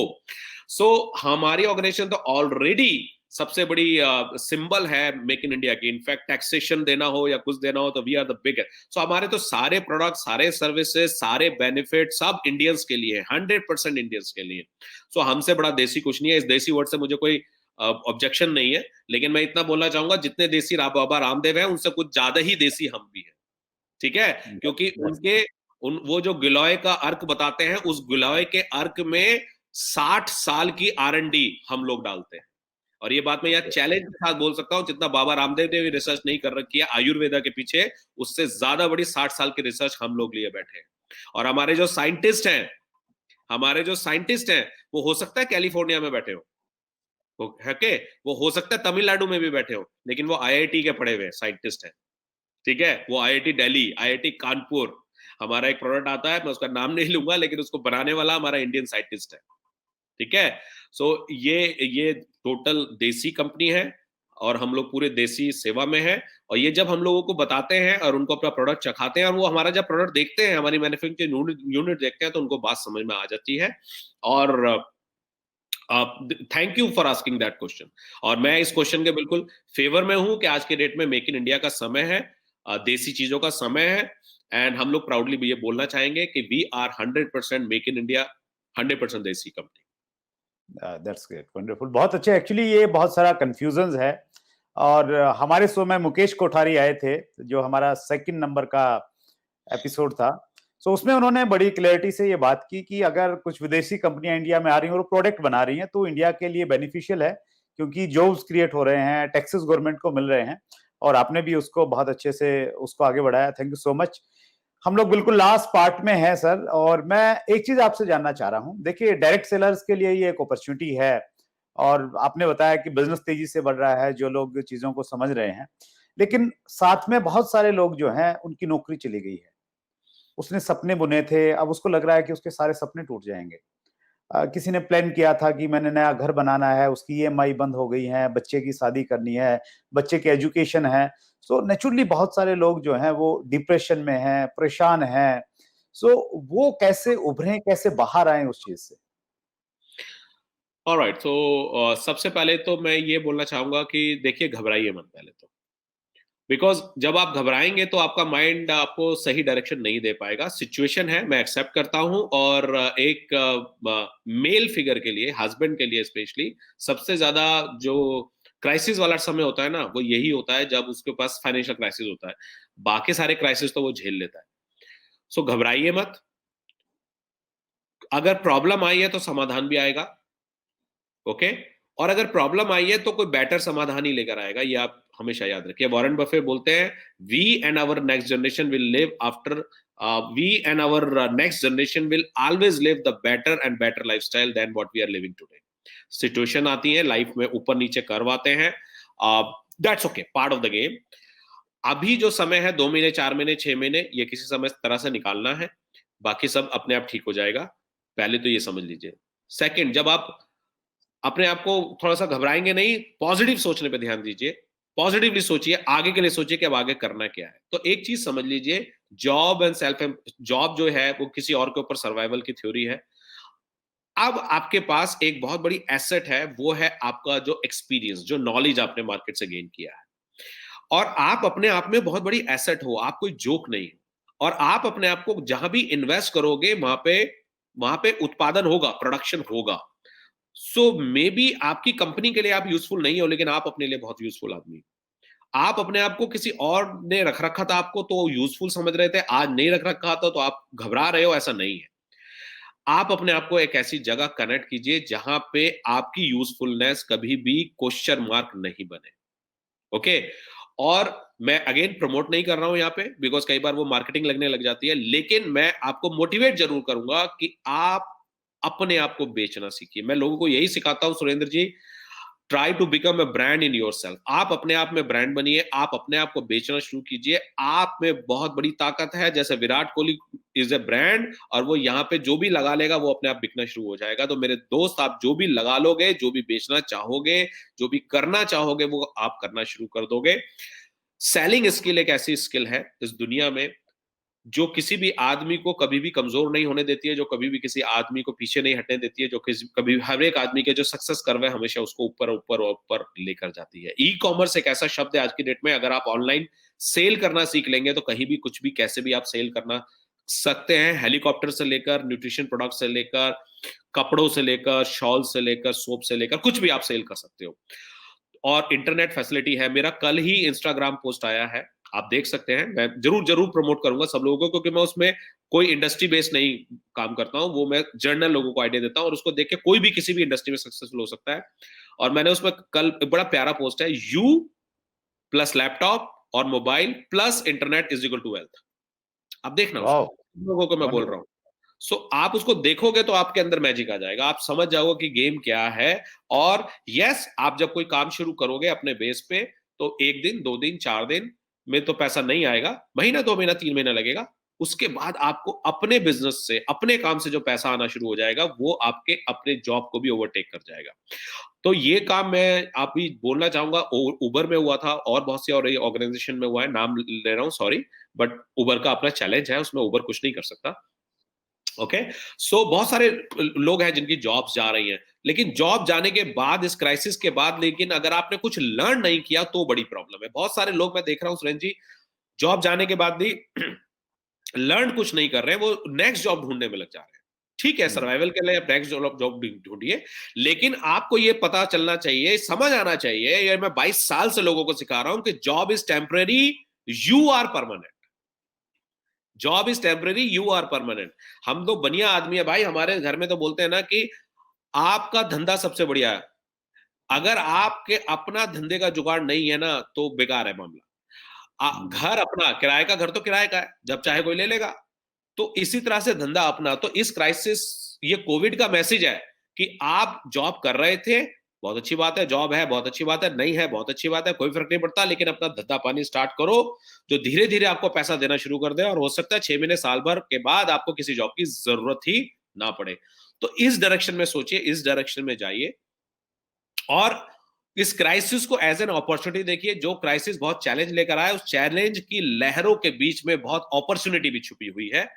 सो हमारी ऑर्गेनाइजेशन तो ऑलरेडी सबसे बड़ी सिंबल है मेक इन इंडिया की। इनफैक्ट टैक्सेशन देना हो या कुछ देना हो तो वी आर द बिगेस्ट। सो हमारे तो सारे प्रोडक्ट, सारे सर्विसेज, सारे बेनिफिट सब इंडियंस के लिए, 100% इंडियंस के लिए। सो हमसे बड़ा देसी कुछ नहीं है। इस देसी वर्ड से मुझे कोई ऑब्जेक्शन नहीं है, लेकिन मैं इतना बोलना चाहूंगा, जितने देसी बाबा रामदेव हैं उनसे कुछ ज्यादा ही देसी हम भी हैं। ठीक है, क्योंकि उनके वो जो गिलोय का अर्क बताते हैं, उस गिलोय के अर्क में 60 साल की R&D हम लोग डालते हैं। और ये बात मैं यहाँ चैलेंज के साथ बोल सकता हूं, जितना बाबा रामदेव ने भी रिसर्च नहीं कर रखी है आयुर्वेदा के पीछे, उससे ज्यादा बड़ी 60 साल की रिसर्च हम लोग लिए बैठे हैं। और हमारे जो साइंटिस्ट हैं वो हो सकता है कैलिफोर्निया में बैठे हो, वो हो सकता है तमिलनाडु में भी बैठे हो, लेकिन वो IIT के पढ़े हुए साइंटिस्ट हैं। ठीक है, वो IIT दिल्ली, IIT कानपुर। हमारा एक प्रोडक्ट आता है, मैं उसका नाम नहीं लूंगा, लेकिन उसको बनाने वाला हमारा इंडियन साइंटिस्ट है। ठीक है, सो ये टोटल देसी कंपनी है और हम लोग पूरे देसी सेवा में है। और ये जब हम लोगों को बताते हैं और उनको अपना प्रोडक्ट चखाते हैं और वो हमारा जब प्रोडक्ट देखते हैं, हमारी मैन्युफैक्चरिंग यूनिट देखते हैं, तो उनको बात समझ में आ जाती है। और thank you for asking that question. और मैं इस क्वेश्चन के बिल्कुल फेवर में हूं कि आज के डेट में मेक इन इंडिया का समय है, देसी चीजों का समय है। एंड हम लोग प्राउडली भी ये बोलना चाहेंगे कि we are 100% make in India, 100% desi company. That's great, wonderful, बहुत अच्छे। एक्चुअली ये बहुत सारा कंफ्यूजन है और हमारे शो में मुकेश कोठारी आए थे, जो हमारा 2nd नंबर का एपिसोड था। सो उसमें उन्होंने बड़ी क्लैरिटी से ये बात की कि अगर कुछ विदेशी कंपनियां इंडिया में आ रही हैं और प्रोडक्ट बना रही हैं तो इंडिया के लिए बेनिफिशियल है, क्योंकि जॉब्स क्रिएट हो रहे हैं, टैक्सेस गवर्नमेंट को मिल रहे हैं, और आपने भी उसको बहुत अच्छे से उसको आगे बढ़ाया। Thank you so much. हम लोग बिल्कुल लास्ट पार्ट में हैं सर, और मैं एक चीज आपसे जानना चाह रहा हूं। देखिए, डायरेक्ट सेलर्स के लिए ये एक अपॉर्चुनिटी है, और आपने बताया कि बिजनेस तेजी से बढ़ रहा है, जो लोग चीजों को समझ रहे हैं, लेकिन साथ में बहुत सारे लोग जो हैं उनकी नौकरी चली गई है। उसने सपने बुने थे, अब उसको लग रहा है कि उसके सारे सपने टूट जाएंगे। किसी ने प्लान किया था कि मैंने नया घर बनाना है, उसकी ईएमआई बंद हो गई है, बच्चे की शादी करनी है, बच्चे की एजुकेशन है। सो नेचुरली बहुत सारे लोग जो हैं वो डिप्रेशन में हैं, परेशान हैं। सो वो कैसे उभरें, कैसे बाहर आए उस चीज से? ऑलराइट, तो सबसे पहले तो मैं ये बोलना चाहूंगा कि देखिए, घबराइए मत पहले तो, बिकॉज जब आप घबराएंगे तो आपका माइंड आपको सही डायरेक्शन नहीं दे पाएगा। सिचुएशन है, मैं एक्सेप्ट करता हूं, और एक मेल फिगर के लिए, हस्बैंड के लिए स्पेशली, सबसे ज्यादा जो क्राइसिस वाला समय होता है ना, वो यही होता है जब उसके पास फाइनेंशियल क्राइसिस होता है। बाकी सारे क्राइसिस तो वो झेल लेता है। सो घबराइए मत। अगर प्रॉब्लम आई है तो समाधान भी आएगा, ओके। और अगर प्रॉब्लम आई है तो कोई बेटर समाधान ही लेकर आएगा, ये आप हमेशा याद रखिए। वॉरेन बफे बोलते हैं, we and our next generation will live after we and our next generation will always live the better and better lifestyle than what we are living today. Situation आती है लाइफ में, ऊपर नीचे curve आते हैं, that's okay, part of the game. अभी जो समय है, 2 महीने, 4 महीने, 6 महीने, ये किसी समय तरह से निकालना है, बाकी सब अपने आप ठीक हो जाएगा। पहले तो ये समझ लीजिए। सेकंड, जब आप अपने आप को थोड़ा सा घबराएंगे नहीं, पॉजिटिव सोचने पे ध्यान दीजिए। पॉजिटिवली सोचिए, आगे के लिए सोचिए कि अब आगे करना क्या है। तो एक चीज समझ लीजिए, जॉब एंड सेल्फ जॉब जो है वो किसी और के ऊपर सर्वाइवल की थ्योरी है। अब आपके पास एक बहुत बड़ी एसेट है, वो है आपका जो एक्सपीरियंस, जो नॉलेज आपने मार्केट से गेन किया है। और आप अपने आप में बहुत बड़ी एसेट हो, आप कोई जोक नहीं हो। और आप अपने आप को जहां भी इन्वेस्ट करोगे, वहां पे उत्पादन होगा, प्रोडक्शन होगा। सो मे बी आपकी कंपनी के लिए आप यूजफुल नहीं हो, लेकिन आप अपने लिए बहुत यूजफुल आदमी। आप अपने आप को किसी और ने रख रखा था, आपको तो यूजफुल समझ रहे थे, आज नहीं रख रखा था तो आप घबरा रहे हो, ऐसा नहीं है। आप अपने आप को एक ऐसी जगह कनेक्ट कीजिए जहां पे आपकी यूजफुलनेस कभी भी क्वेश्चन मार्क नहीं बने, ओके। और मैं अगेन प्रमोट नहीं कर रहा हूं यहाँ पे, बिकॉज कई बार वो मार्केटिंग लगने लग जाती है, लेकिन मैं आपको मोटिवेट जरूर करूंगा कि आप अपने आप को बेचना सीखिए। मैं लोगों को यही सिखाता हूं Surendra ji, try to become a brand in yourself. आप अपने आप में ब्रांड बनिए, आप अपने आप को बेचना शुरू कीजिए। आप में बहुत बड़ी ताकत है, जैसे Virat Kohli is a brand, और वो यहाँ पे जो भी लगा लेगा वो अपने आप बिकना शुरू हो जाएगा। तो मेरे दोस्त, आप जो भी लगा लोगे, जो भी बेचना चाहोगे, जो भी करना चाहोगे, वो आप करना शुरू कर दोगे। सेलिंग स्किल एक ऐसी स्किल है इस दुनिया में जो किसी भी आदमी को कभी भी कमजोर नहीं होने देती है, जो कभी भी किसी आदमी को पीछे नहीं हटने देती है, जो किसी कभी हर एक आदमी के जो सक्सेस कर्व है हमेशा उसको ऊपर ऊपर ऊपर लेकर जाती है। ई कॉमर्स एक ऐसा शब्द है आज की डेट में, अगर आप ऑनलाइन सेल करना सीख लेंगे तो कहीं भी कुछ भी कैसे भी आप सेल करना सकते हैं। हेलीकॉप्टर से लेकर न्यूट्रिशन प्रोडक्ट से लेकर कपड़ों से लेकर शॉल से लेकर सोप से लेकर कुछ भी आप सेल कर सकते हो। और इंटरनेट फैसिलिटी है। मेरा कल ही इंस्टाग्राम पोस्ट आया है, आप देख सकते हैं। मैं जरूर जरूर प्रमोट करूंगा सब लोगों को, क्योंकि मैं उसमें कोई इंडस्ट्री बेस्ड नहीं काम करता हूं, वो मैं जर्नल लोगों को आइडिया देता हूं, और उसको देख के कोई भी किसी भी इंडस्ट्री में सक्सेसफुल हो सकता है। और मैंने उसमें कल एक बड़ा प्यारा पोस्ट है, यू प्लस लैपटॉप और mobile plus internet is equal to wealth. आप देखना वाह, उसको, लोगों को मैं बोल रहा हूँ। सो आप उसको देखोगे तो आपके अंदर मैजिक आ जाएगा, आप समझ जाओगे कि गेम क्या है। और यस, आप जब कोई काम शुरू करोगे अपने बेस पे, तो 1 दिन 2 दिन 4 दिन में तो पैसा नहीं आएगा, महीना 2 महीना 3 महीना लगेगा। उसके बाद आपको अपने बिजनेस से, अपने काम से जो पैसा आना शुरू हो जाएगा, वो आपके अपने जॉब को भी ओवरटेक कर जाएगा। तो ये काम मैं आप भी बोलना चाहूंगा, उबर में हुआ था और बहुत सी और ऑर्गेनाइजेशन में हुआ है, नाम ले रहा हूँ सॉरी, बट उबर का अपना चैलेंज है, उसमें उबर कुछ नहीं कर सकता, ओके। सो बहुत सारे लोग हैं जिनकी जॉब्स जा रही हैं, लेकिन जॉब जाने के बाद, इस क्राइसिस के बाद, लेकिन अगर आपने कुछ लर्न नहीं किया तो बड़ी प्रॉब्लम है। बहुत सारे लोग मैं देख रहा हूं सुरेंद्र जी, जॉब जाने के बाद भी लर्न कुछ नहीं कर रहे हैं, वो नेक्स्ट जॉब ढूंढने में लग जा रहे हैं। ठीक है, सर्वाइवल के लिए आप नेक्स्ट जॉब ढूंढिए, लेकिन आपको ये पता चलना चाहिए, समझ आना चाहिए, ये मैं 22 साल से लोगों को सिखा रहा हूं कि job is temporary, you are permanent. Job is temporary, you are permanent. हम तो बनिया आदमी है भाई, हमारे घर में तो बोलते हैं ना कि आपका धंधा सबसे बढ़िया है, अगर आपके अपना धंधे का जुगाड़ नहीं है ना तो बेकार है मामला। घर अपना, किराए का घर तो किराए का है, जब चाहे कोई ले लेगा। तो इसी तरह से धंधा अपना। तो इस क्राइसिस, ये कोविड का मैसेज है कि आप जॉब कर रहे थे, बहुत अच्छी बात है, जॉब है बहुत अच्छी बात है, नहीं है बहुत अच्छी बात है, कोई फर्क नहीं पड़ता, लेकिन अपना धंधा पानी स्टार्ट करो जो धीरे धीरे आपको पैसा देना शुरू कर दे, और हो सकता है 6 महीने साल भर के बाद आपको किसी जॉब की जरूरत ही ना पड़े। तो इस डायरेक्शन में सोचिए, इस डायरेक्शन में जाइए, और इस क्राइसिस को एज एन अपॉर्चुनिटी देखिए। जो क्राइसिस बहुत चैलेंज लेकर आया, उस चैलेंज की लहरों के बीच में बहुत अपॉर्चुनिटी भी छुपी हुई है,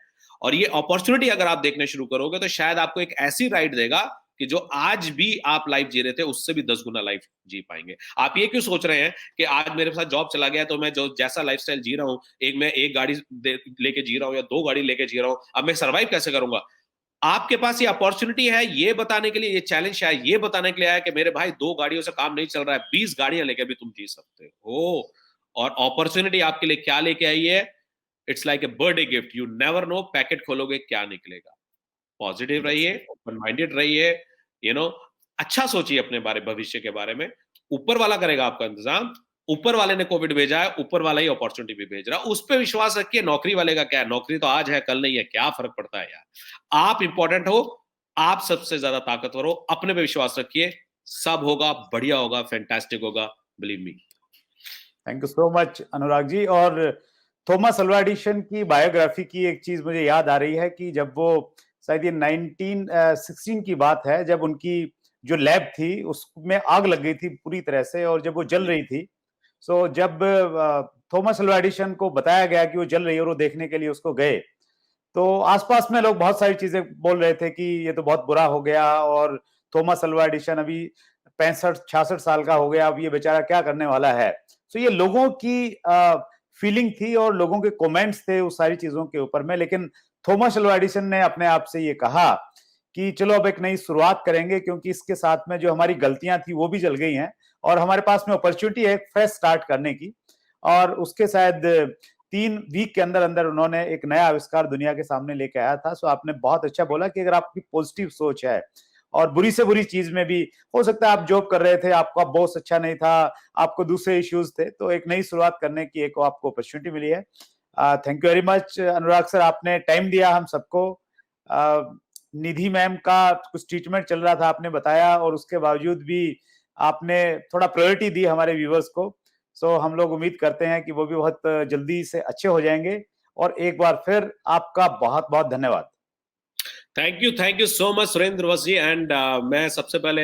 और ये अपॉर्चुनिटी अगर आप देखने शुरू करोगे तो शायद आपको एक ऐसी राइड देगा कि जो आज भी आप लाइफ जी रहे थे उससे भी 10 गुना लाइफ जी पाएंगे। आप ये क्यों सोच रहे हैं कि आज मेरे साथ जॉब चला गया तो मैं जो जैसा लाइफस्टाइल जी रहा हूं, मैं एक गाड़ी लेके जी रहा हूं या 2 गाड़ी लेके जी रहा हूं, अब मैं सर्वाइव कैसे करूंगा? आपके पास ये अपॉर्चुनिटी है, ये बताने के लिए, ये चैलेंज है, ये बताने के लिए आया कि मेरे भाई 2 गाड़ियों से काम नहीं चल रहा है, 20 गाड़ियां लेकर भी तुम जी सकते हो। और अपॉर्चुनिटी आपके लिए क्या लेके आई है? It's like a birthday gift, you never know packet खोलोगे क्या निकलेगा। पॉजिटिव रहिए, ओपन माइंडेड रहिए, यू नो, अच्छा सोचिए अपने बारे, भविष्य के बारे में। ऊपर वाला करेगा आपका इंतजाम। ऊपर वाले ने कोविड भेजा है, ऊपर वाला ही अपॉर्चुनिटी भी भेज रहा है, उस पर विश्वास रखिए। नौकरी वाले का क्या है, नौकरी तो आज है कल नहीं है, क्या फर्क पड़ता है यार। आप इंपॉर्टेंट हो, आप सबसे ज्यादा ताकतवर हो, अपने पे विश्वास रखिए, सब होगा, बढ़िया होगा, फैंटास्टिक होगा, believe me. Thank you so much Anurag ji. और थॉमस अल्वा एडिसन की बायोग्राफी की एक चीज मुझे याद आ रही है कि जब वो, शायद ये 1916 की बात है, जब उनकी जो लैब थी उसमें आग लग गई थी पूरी तरह से, और जब वो जल रही थी, सो जब थॉमस अल्वा एडिसन को बताया गया कि वो जल रही है और वो देखने के लिए उसको गए, तो आसपास में लोग बहुत सारी चीजें बोल रहे थे कि ये तो बहुत बुरा हो गया, और थॉमस अल्वा एडिसन अभी 65-66 साल का हो गया, अब ये बेचारा क्या करने वाला है। तो ये लोगों की फीलिंग थी और लोगों के कमेंट्स थे उस सारी चीजों के ऊपर में, लेकिन थॉमस अल्वा एडिसन ने अपने आप से ये कहा कि चलो अब एक नई शुरुआत करेंगे, क्योंकि इसके साथ में जो हमारी गलतियां थी वो भी जल गई हैं, और हमारे पास में अपॉर्चुनिटी है फ्रेश स्टार्ट करने की। और उसके शायद 3 वीक के अंदर अंदर उन्होंने एक नया आविष्कार दुनिया के सामने लेके आया था। सो आपने बहुत अच्छा बोला कि अगर आपकी पॉजिटिव सोच है, और बुरी से बुरी चीज में भी हो सकता है आप जॉब कर रहे थे, आपका बॉस अच्छा नहीं था, आपको दूसरे इश्यूज थे, तो एक नई शुरुआत करने की एक आपको अपॉर्चुनिटी मिली है। Thank you very much Anurag sir, आपने टाइम दिया हम सबको। निधि मैम का कुछ ट्रीटमेंट चल रहा था आपने बताया, और उसके बावजूद भी आपने थोड़ा प्रायोरिटी दी हमारे व्यूवर्स को। सो हम लोग उम्मीद करते हैं कि वो भी बहुत जल्दी से अच्छे हो जाएंगे। और एक बार फिर आपका बहुत बहुत धन्यवाद। Thank you so much Surendra वस जी। एंड मैं सबसे पहले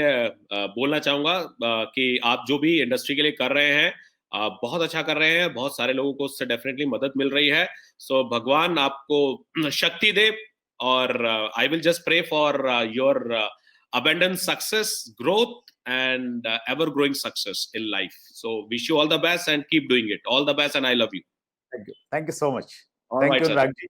बोलना चाहूंगा कि आप जो भी इंडस्ट्री के लिए कर रहे हैं, बहुत अच्छा कर रहे हैं, बहुत सारे लोगों को उससे डेफिनेटली मदद मिल रही है। सो भगवान आपको शक्ति दे, और I will just pray for your abundant success, growth, and ever growing success in life. So wish you all the best and keep doing it. All the best, and I love you. Thank you so much. All thank right, you sir. Anurag ji.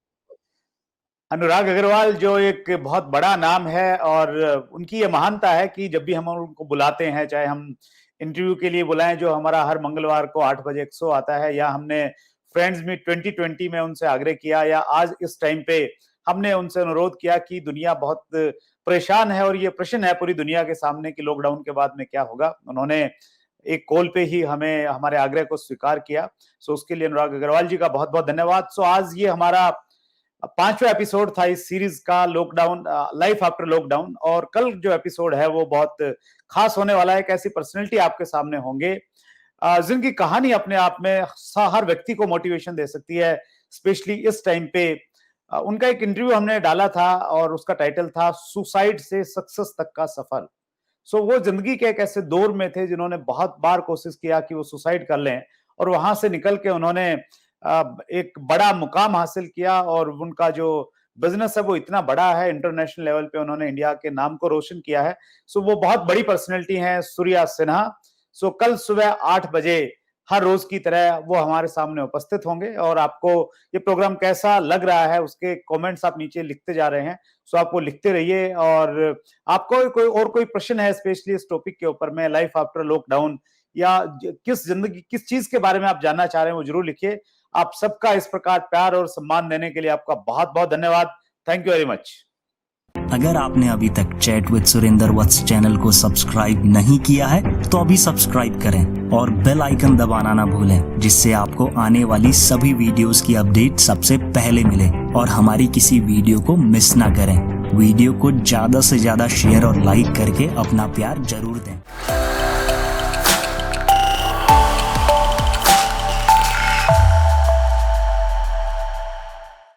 अनुराग अग्रवाल जो एक बहुत बड़ा नाम है, और उनकी ये महानता है कि जब भी हम उनको बुलाते हैं, चाहे हम इंटरव्यू के लिए बुलाएं, जो हमारा हर मंगलवार को 8 बजे एक शो आता है, या हमने फ्रेंड्स मीट 2020 में उनसे आग्रह किया, या आज इस टाइम पे हमने उनसे अनुरोध किया कि दुनिया बहुत परेशान है और ये प्रश्न है पूरी दुनिया के सामने कि लॉकडाउन के बाद में क्या होगा, उन्होंने एक कॉल पे ही हमें हमारे आग्रह को स्वीकार किया। सो उसके लिए अनुराग अग्रवाल जी का बहुत बहुत धन्यवाद। सो आज ये हमारा 5वां एपिसोड था इस सीरीज का, लॉकडाउन, लाइफ आफ्टर लॉकडाउन। और कल जो एपिसोड है वो बहुत खास होने वाला है। एक ऐसी पर्सनैलिटी आपके सामने होंगे जिनकी कहानी अपने आप में हर व्यक्ति को मोटिवेशन दे सकती है, स्पेशली इस टाइम पे। उनका एक इंटरव्यू हमने डाला था और उसका टाइटल था सुसाइड से सक्सेस तक का सफर। सो वो जिंदगी के एक ऐसे दौर में थे जिन्होंने बहुत बार कोशिश किया कि वो सुसाइड कर लें, और वहां से निकल के उन्होंने एक बड़ा मुकाम हासिल किया, और उनका जो बिजनेस है वो इतना बड़ा है, इंटरनेशनल लेवल पे उन्होंने इंडिया के नाम को रोशन किया है। सो वो बहुत बड़ी पर्सनैलिटी हैं, सूर्या सिन्हा। सो कल सुबह 8 बजे हर रोज की तरह वो हमारे सामने उपस्थित होंगे और आपको ये प्रोग्राम कैसा लग रहा है उसके कमेंट्स आप नीचे लिखते जा रहे हैं, सो आप वो लिखते रहिए। और आपको कोई प्रश्न है स्पेशली इस टॉपिक के ऊपर में, लाइफ आफ्टर लॉकडाउन, या किस चीज के बारे में आप जानना चाह रहे हैं वो जरूर लिखिए। आप सबका इस प्रकार प्यार और सम्मान देने के लिए आपका बहुत बहुत धन्यवाद। Thank you very much. अगर आपने अभी तक chat with Surendra Vats channel को सब्सक्राइब नहीं किया है तो अभी सब्सक्राइब करें और बेल आइकन दबाना ना भूलें, जिससे आपको आने वाली सभी वीडियोस की अपडेट सबसे पहले मिले और हमारी किसी वीडियो को मिस ना करें। वीडियो को ज्यादा से ज्यादा शेयर और लाइक करके अपना प्यार जरूर दें।